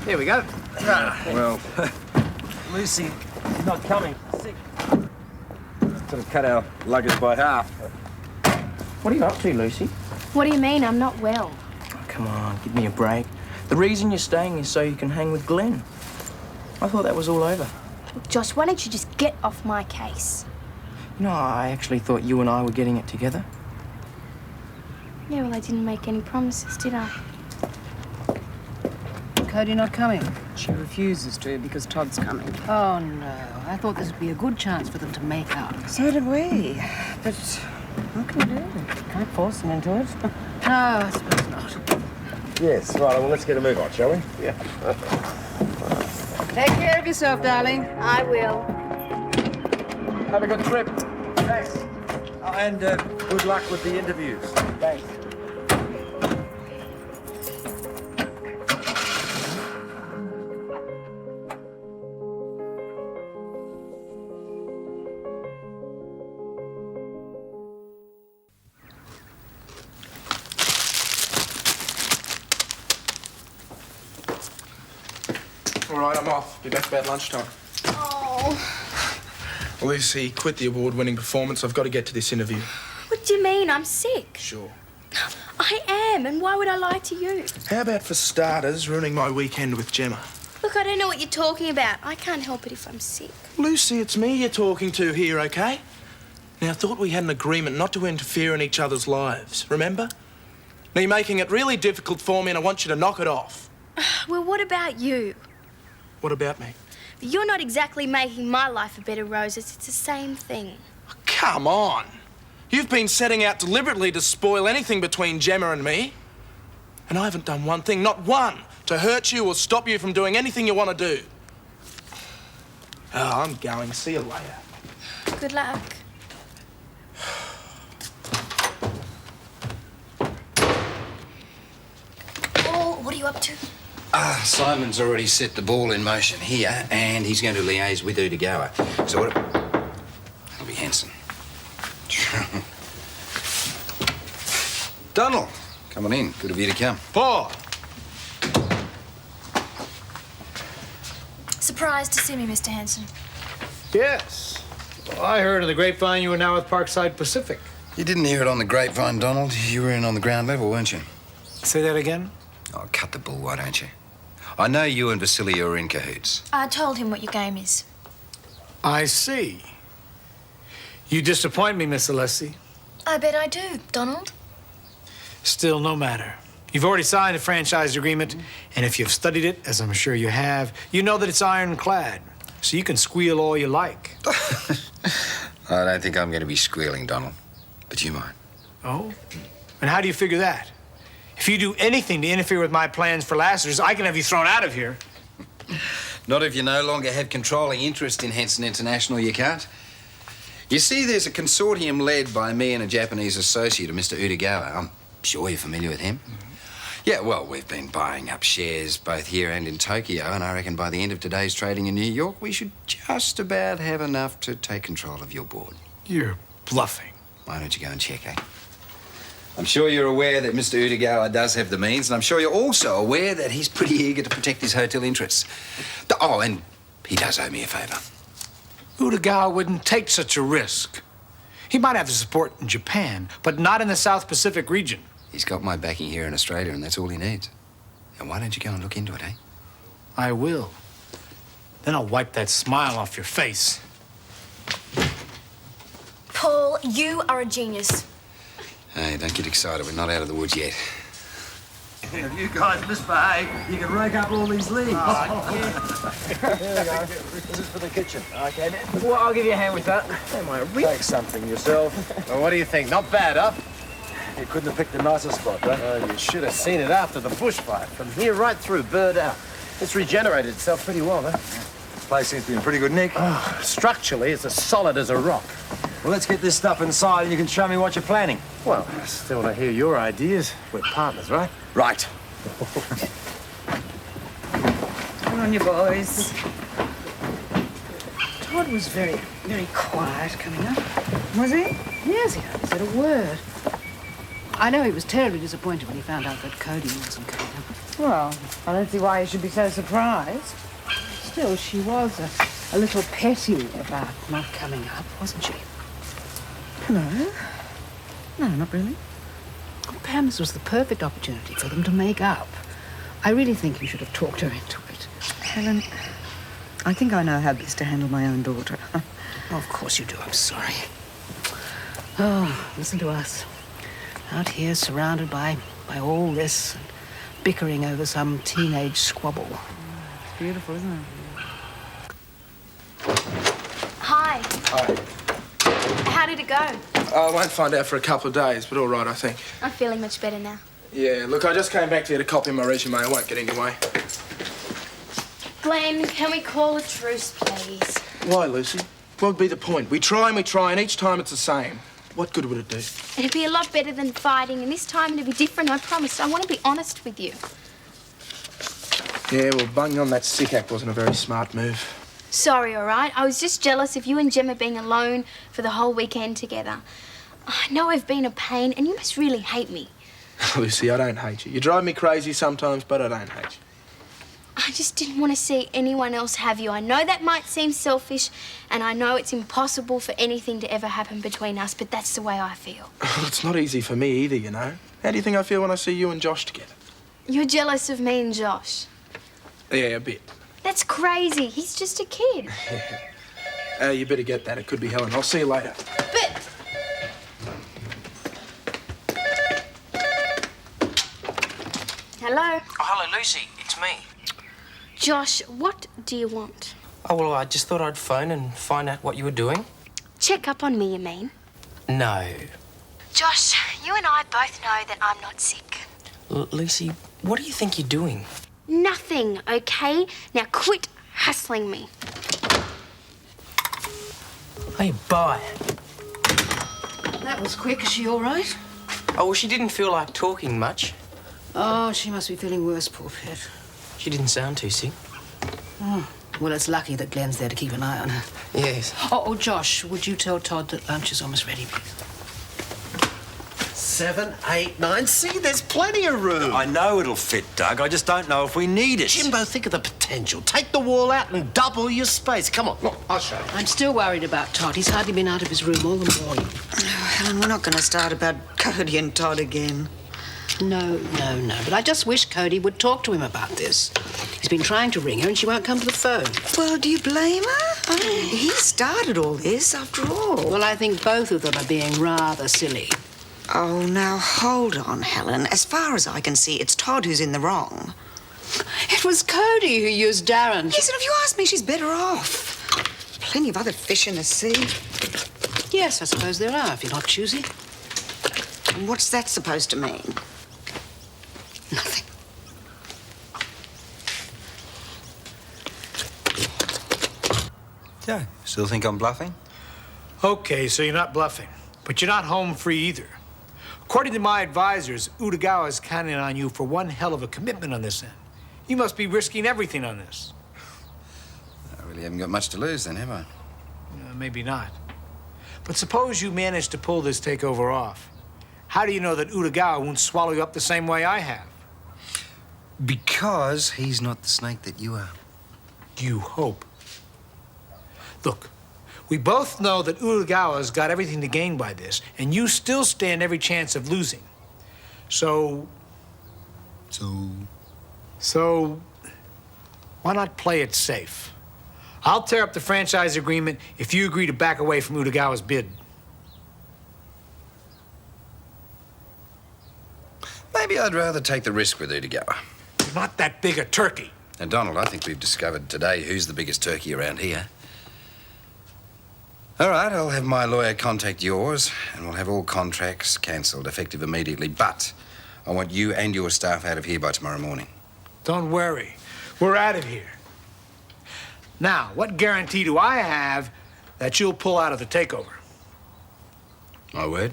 Here we go. Well, Lucy, she's not coming. Sick. sort of cut our luggage by half. What are you up to, Lucy? What do you mean? I'm not well. Oh, come on, give me a break. The reason you're staying is so you can hang with Glen. I thought that was all over. Look, Josh, why don't you just get off my case? You know, I actually thought you and I were getting it together. Yeah, well, I didn't make any promises, did I? Cody not coming? She refuses to because Todd's coming. Oh, no. I thought this would be a good chance for them to make out. So did we. But what can you do? Can't force them into it. No, I suppose not. Yes, right, well, let's get a move on, shall we? Yeah. Take care of yourself, darling. I will. Have a good trip. Thanks. And good luck with the interviews. Thanks. All right, I'm off. Be back about lunchtime. Oh. Lucy, quit the award-winning performance. I've got to get to this interview. What do you mean? I'm sick. Sure. I am, and why would I lie to you? How about, for starters, ruining my weekend with Gemma? Look, I don't know what you're talking about. I can't help it if I'm sick. Lucy, it's me you're talking to here, OK? Now, I thought we had an agreement not to interfere in each other's lives, remember? Now, you're making it really difficult for me, and I want you to knock it off. Well, what about you? What about me? You're not exactly making my life a bed of roses. It's the same thing. Come on. You've been setting out deliberately to spoil anything between Gemma and me. And I haven't done one thing, not one, to hurt you or stop you from doing anything you want to do. Oh, I'm going. See you later. Good luck. Oh, what are you up to? Simon's already set the ball in motion here, and he's going to liaise with Udegawa. So what... That'll be Hanson. Donald, come on in. Good of you to come. Paul! Surprised to see me, Mr. Hanson. Yes. Well, I heard of the grapevine you were now with Parkside Pacific. You didn't hear it on the grapevine, Donald. You were in on the ground level, weren't you? Say that again? Oh, cut the bull, why don't you? I know you and Vasily are in cahoots. I told him what your game is. I see. You disappoint me, Miss Alessi. I bet I do, Donald. Still, no matter. You've already signed a franchise agreement, and if you've studied it, as I'm sure you have, you know that it's ironclad, so you can squeal all you like. I don't think I'm going to be squealing, Donald. But you might. Oh? And how do you figure that? If you do anything to interfere with my plans for Lassiter's, I can have you thrown out of here. Not if you no longer have controlling interest in Henson International, you can't. You see, there's a consortium led by me and a Japanese associate of Mr. Utagawa. I'm sure you're familiar with him. Yeah, well, we've been buying up shares both here and in Tokyo, and I reckon by the end of today's trading in New York, we should just about have enough to take control of your board. You're bluffing. Why don't you go and check, eh? I'm sure you're aware that Mr. Utagawa does have the means, and I'm sure you're also aware that he's pretty eager to protect his hotel interests. Oh, and he does owe me a favour. Utagawa wouldn't take such a risk. He might have the support in Japan, but not in the South Pacific region. He's got my backing here in Australia, and that's all he needs. And why don't you go and look into it, eh? I will. Then I'll wipe that smile off your face. Paul, you are a genius. Hey, don't get excited. We're not out of the woods yet. If you guys misbehave, you can rake up all these leaves. Here we go. This is for the kitchen. Okay, well, I'll give you a hand with that. Am I rich? Take something yourself. Well, what do you think? Not bad, huh? You couldn't have picked a nicer spot, huh? You should have seen it after the bushfire. From here right through, bird out. It's regenerated itself pretty well, huh? This place seems to be in pretty good nick. Oh, structurally, it's as solid as a rock. Well, let's get this stuff inside and you can show me what you're planning. Well, I still want to hear your ideas. We're partners, right? Right. Come on, you boys. Todd was very, very quiet coming up. Was he? Yes, he hadn't said a word. I know he was terribly disappointed when he found out that Cody wasn't coming up. Well, I don't see why you should be so surprised. Still, she was a little petty about not coming up, wasn't she? No. No, not really. Oh, Pam, this was the perfect opportunity for them to make up. I really think you should have talked her into it. Helen, I think I know how best to handle my own daughter. Oh, of course you do. I'm sorry. Oh, listen to us. Out here surrounded by all this and bickering over some teenage squabble. It's beautiful, isn't it? Hi. Hi. How did it go? I won't find out for a couple of days, but all right, I think. I'm feeling much better now. Yeah, look, I just came back here to copy my resume. I won't get in your way. Glen, can we call a truce, please? Why, Lucy? What would be the point? We try, and each time it's the same. What good would it do? It'd be a lot better than fighting, and this time it'd be different, I promise. I want to be honest with you. Yeah, well, bunging on that sick act wasn't a very smart move. Sorry, all right? I was just jealous of you and Gemma being alone for the whole weekend together. I know I've been a pain, and you must really hate me. Lucy, I don't hate you. You drive me crazy sometimes, but I don't hate you. I just didn't want to see anyone else have you. I know that might seem selfish, and I know it's impossible for anything to ever happen between us, but that's the way I feel. It's not easy for me either, you know. How do you think I feel when I see you and Josh together? You're jealous of me and Josh. Yeah, a bit. That's crazy. He's just a kid. You better get that. It could be Helen. I'll see you later. But... Hello? Oh, hello, Lucy. It's me. Josh, what do you want? Oh, well, I just thought I'd phone and find out what you were doing. Check up on me, you mean? No. Josh, you and I both know that I'm not sick. Lucy, what do you think you're doing? Nothing, okay? Now quit hassling me. Hey, bye. That was quick. Is she all right? Oh, well, she didn't feel like talking much. Oh, she must be feeling worse, poor pet. She didn't sound too sick. Oh, well, it's lucky that Glen's there to keep an eye on her. Yes. Oh, Josh, would you tell Todd that lunch is almost ready, please? 7, 8, 9. See, there's plenty of room. I know it'll fit, Doug. I just don't know if we need it. Jimbo, think of the potential. Take the wall out and double your space. Come on, look, I'll show you. I'm still worried about Todd. He's hardly been out of his room all the morning. Oh, Helen, we're not going to start about Cody and Todd again. No. But I just wish Cody would talk to him about this. He's been trying to ring her and she won't come to the phone. Well, do you blame her? I mean, he started all this, after all. Well, I think both of them are being rather silly. Oh, now, hold on, Helen. As far as I can see, it's Todd who's in the wrong. It was Cody who used Darren. Yes, and if you ask me, she's better off. Plenty of other fish in the sea. Yes, I suppose there are, if you're not choosy. What's that supposed to mean? Nothing. Yeah, still think I'm bluffing? Okay, so you're not bluffing, but you're not home free either. According to my advisors, Utagawa is counting on you for one hell of a commitment on this end. You must be risking everything on this. I really haven't got much to lose then, have I? Maybe not. But suppose you manage to pull this takeover off. How do you know that Utagawa won't swallow you up the same way I have? Because he's not the snake that you are. You hope. Look, we both know that Utagawa's got everything to gain by this, and you still stand every chance of losing. So, why not play it safe? I'll tear up the franchise agreement if you agree to back away from Utagawa's bid. Maybe I'd rather take the risk with Utagawa. You're not that big a turkey. And Donald, I think we've discovered today who's the biggest turkey around here. All right, I'll have my lawyer contact yours, and we'll have all contracts cancelled, effective immediately. But I want you and your staff out of here by tomorrow morning. Don't worry. We're out of here. Now, what guarantee do I have that you'll pull out of the takeover? My word?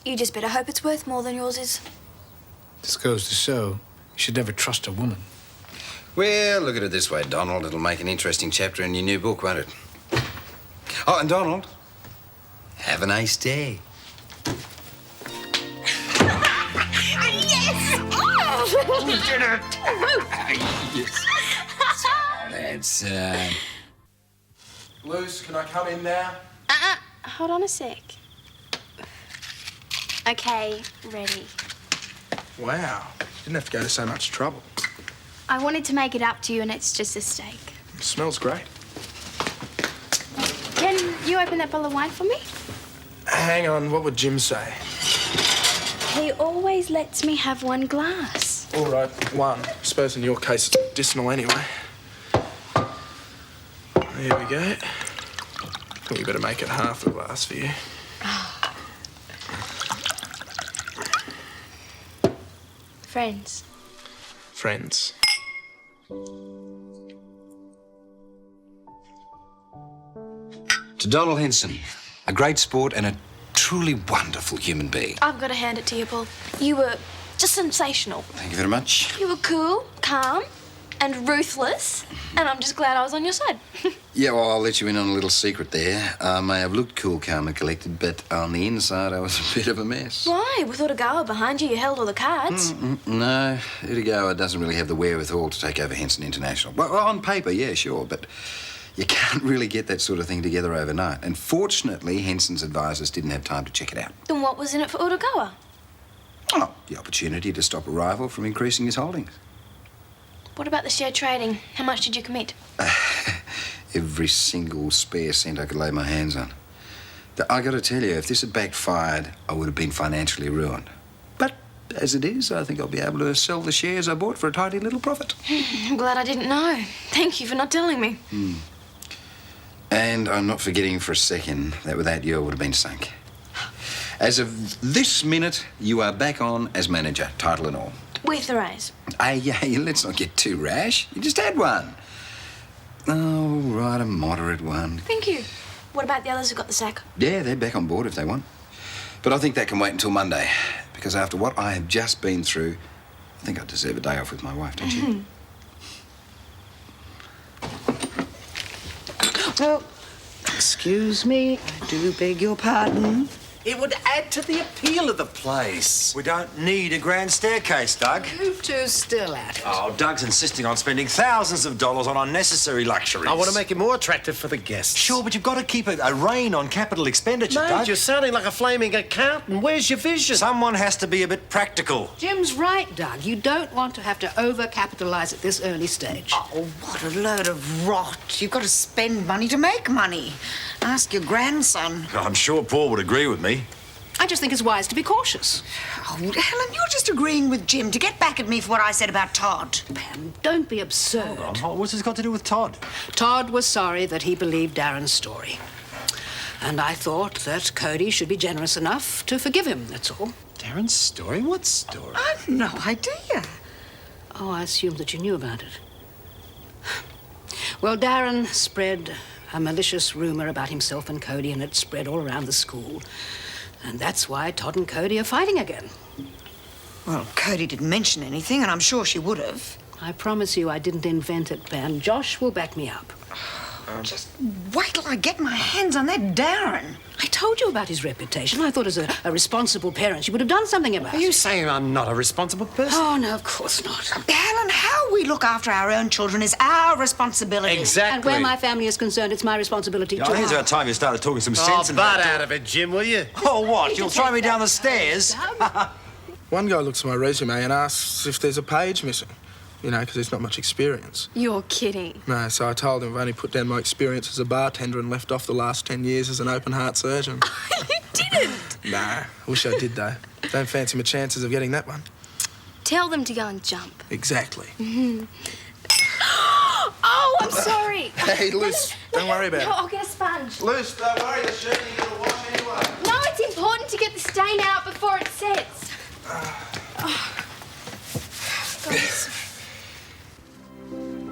You just better hope it's worth more than yours is. This goes to show you should never trust a woman. Well, look at it this way, Donald. It'll make an interesting chapter in your new book, won't it? Oh, and Donald, have a nice day. Yes! Oh, you did it! Yes. That's, Luce, can I come in now? Hold on a sec. Okay, ready. Wow. Didn't have to go to so much trouble. I wanted to make it up to you, and it's just a steak. It smells great. Can you open that bottle of wine for me? Hang on, what would Jim say? He always lets me have one glass. All right, one. I suppose in your case it's medicinal anyway. There we go. I think you better make it half a glass for you. Friends. Friends. To Donald Henson, a great sport and a truly wonderful human being. I've got to hand it to you, Paul. You were just sensational. Thank you very much. You were cool, calm, and ruthless, and I'm just glad I was on your side. Yeah, well, I'll let you in on a little secret there. I may have looked cool, calm and collected, but on the inside I was a bit of a mess. Why? With Utagawa behind you, you held all the cards. No, Utagawa doesn't really have the wherewithal to take over Henson International. Well, on paper, yeah, sure, but you can't really get that sort of thing together overnight. And fortunately, Henson's advisors didn't have time to check it out. Then what was in it for Utagawa? Oh, the opportunity to stop a rival from increasing his holdings. What about the share trading? How much did you commit? Every single spare cent I could lay my hands on. I got to tell you, if this had backfired, I would have been financially ruined. But as it is, I think I'll be able to sell the shares I bought for a tidy little profit. I'm glad I didn't know. Thank you for not telling me. And I'm not forgetting for a second that without you, I would have been sunk. As of this minute, you are back on as manager, title and all. With the raise. Hey, let's not get too rash. You just had one. Oh, right, a moderate one. Thank you. What about the others who got the sack? Yeah, they're back on board if they want. But I think that can wait until Monday. Because after what I have just been through, I think I deserve a day off with my wife, don't you? Oh, excuse me. I do beg your pardon. It would add to the appeal of the place. We don't need a grand staircase, Doug. You two still at it. Oh, Doug's insisting on spending thousands of dollars on unnecessary luxuries. I want to make it more attractive for the guests. Sure, but you've got to keep a rein on capital expenditure, Mate, Doug. you're sounding like a flaming accountant. Where's your vision? Someone has to be a bit practical. Jim's right, Doug. You don't want to have to over-capitalise at this early stage. Oh, what a load of rot. You've got to spend money to make money. Ask your grandson. I'm sure Paul would agree with me. I just think it's wise to be cautious. Oh, Helen, you're just agreeing with Jim to get back at me for what I said about Todd. Pam, don't be absurd. What's this got to do with Todd? Todd was sorry that he believed Darren's story. And I thought that Cody should be generous enough to forgive him, that's all. Darren's story? What story? I've no idea. Oh, I assumed that you knew about it. Well, Darren spread a malicious rumour about himself and Cody, and it spread all around the school. And that's why Todd and Cody are fighting again. Well, Cody didn't mention anything, and I'm sure she would have. I promise you I didn't invent it, Pam. Josh will back me up. Just wait till I get my hands on that Darren. I told you about his reputation. I thought as a responsible parent you would have done something about it. Are you saying I'm not a responsible person? Oh, no, of course not. Helen, how we look after our own children is our responsibility. Exactly. And where my family is concerned, it's my responsibility too. I think it's about time you started talking some sense. Oh, butt out of it, Jim, will you? Oh, what? You'll throw me down the stairs? One guy looks at my resume and asks if there's a page missing. You know, because there's not much experience. You're kidding. No, so I told him I've only put down my experience as a bartender and left off the last 10 years as an open-heart surgeon. You didn't! Nah, I wish I did, though. Don't fancy my chances of getting that one. Tell them to go and jump. Exactly. Oh, I'm sorry. Hey, Luce, don't worry about No, it. I'll get a sponge. Luce, don't worry, the shirt you got to wash anyway. No, it's important to get the stain out before it sets. Guys,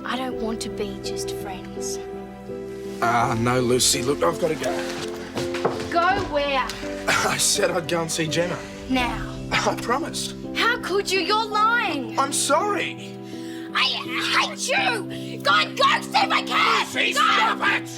I don't want to be just friends. No, Lucy, look, I've got to go. Go where? I said I'd go and see Gemma. Now. I promised. How could you? You're lying. I'm sorry. I hate you! Go and go, see if I can! Lucy, stop it!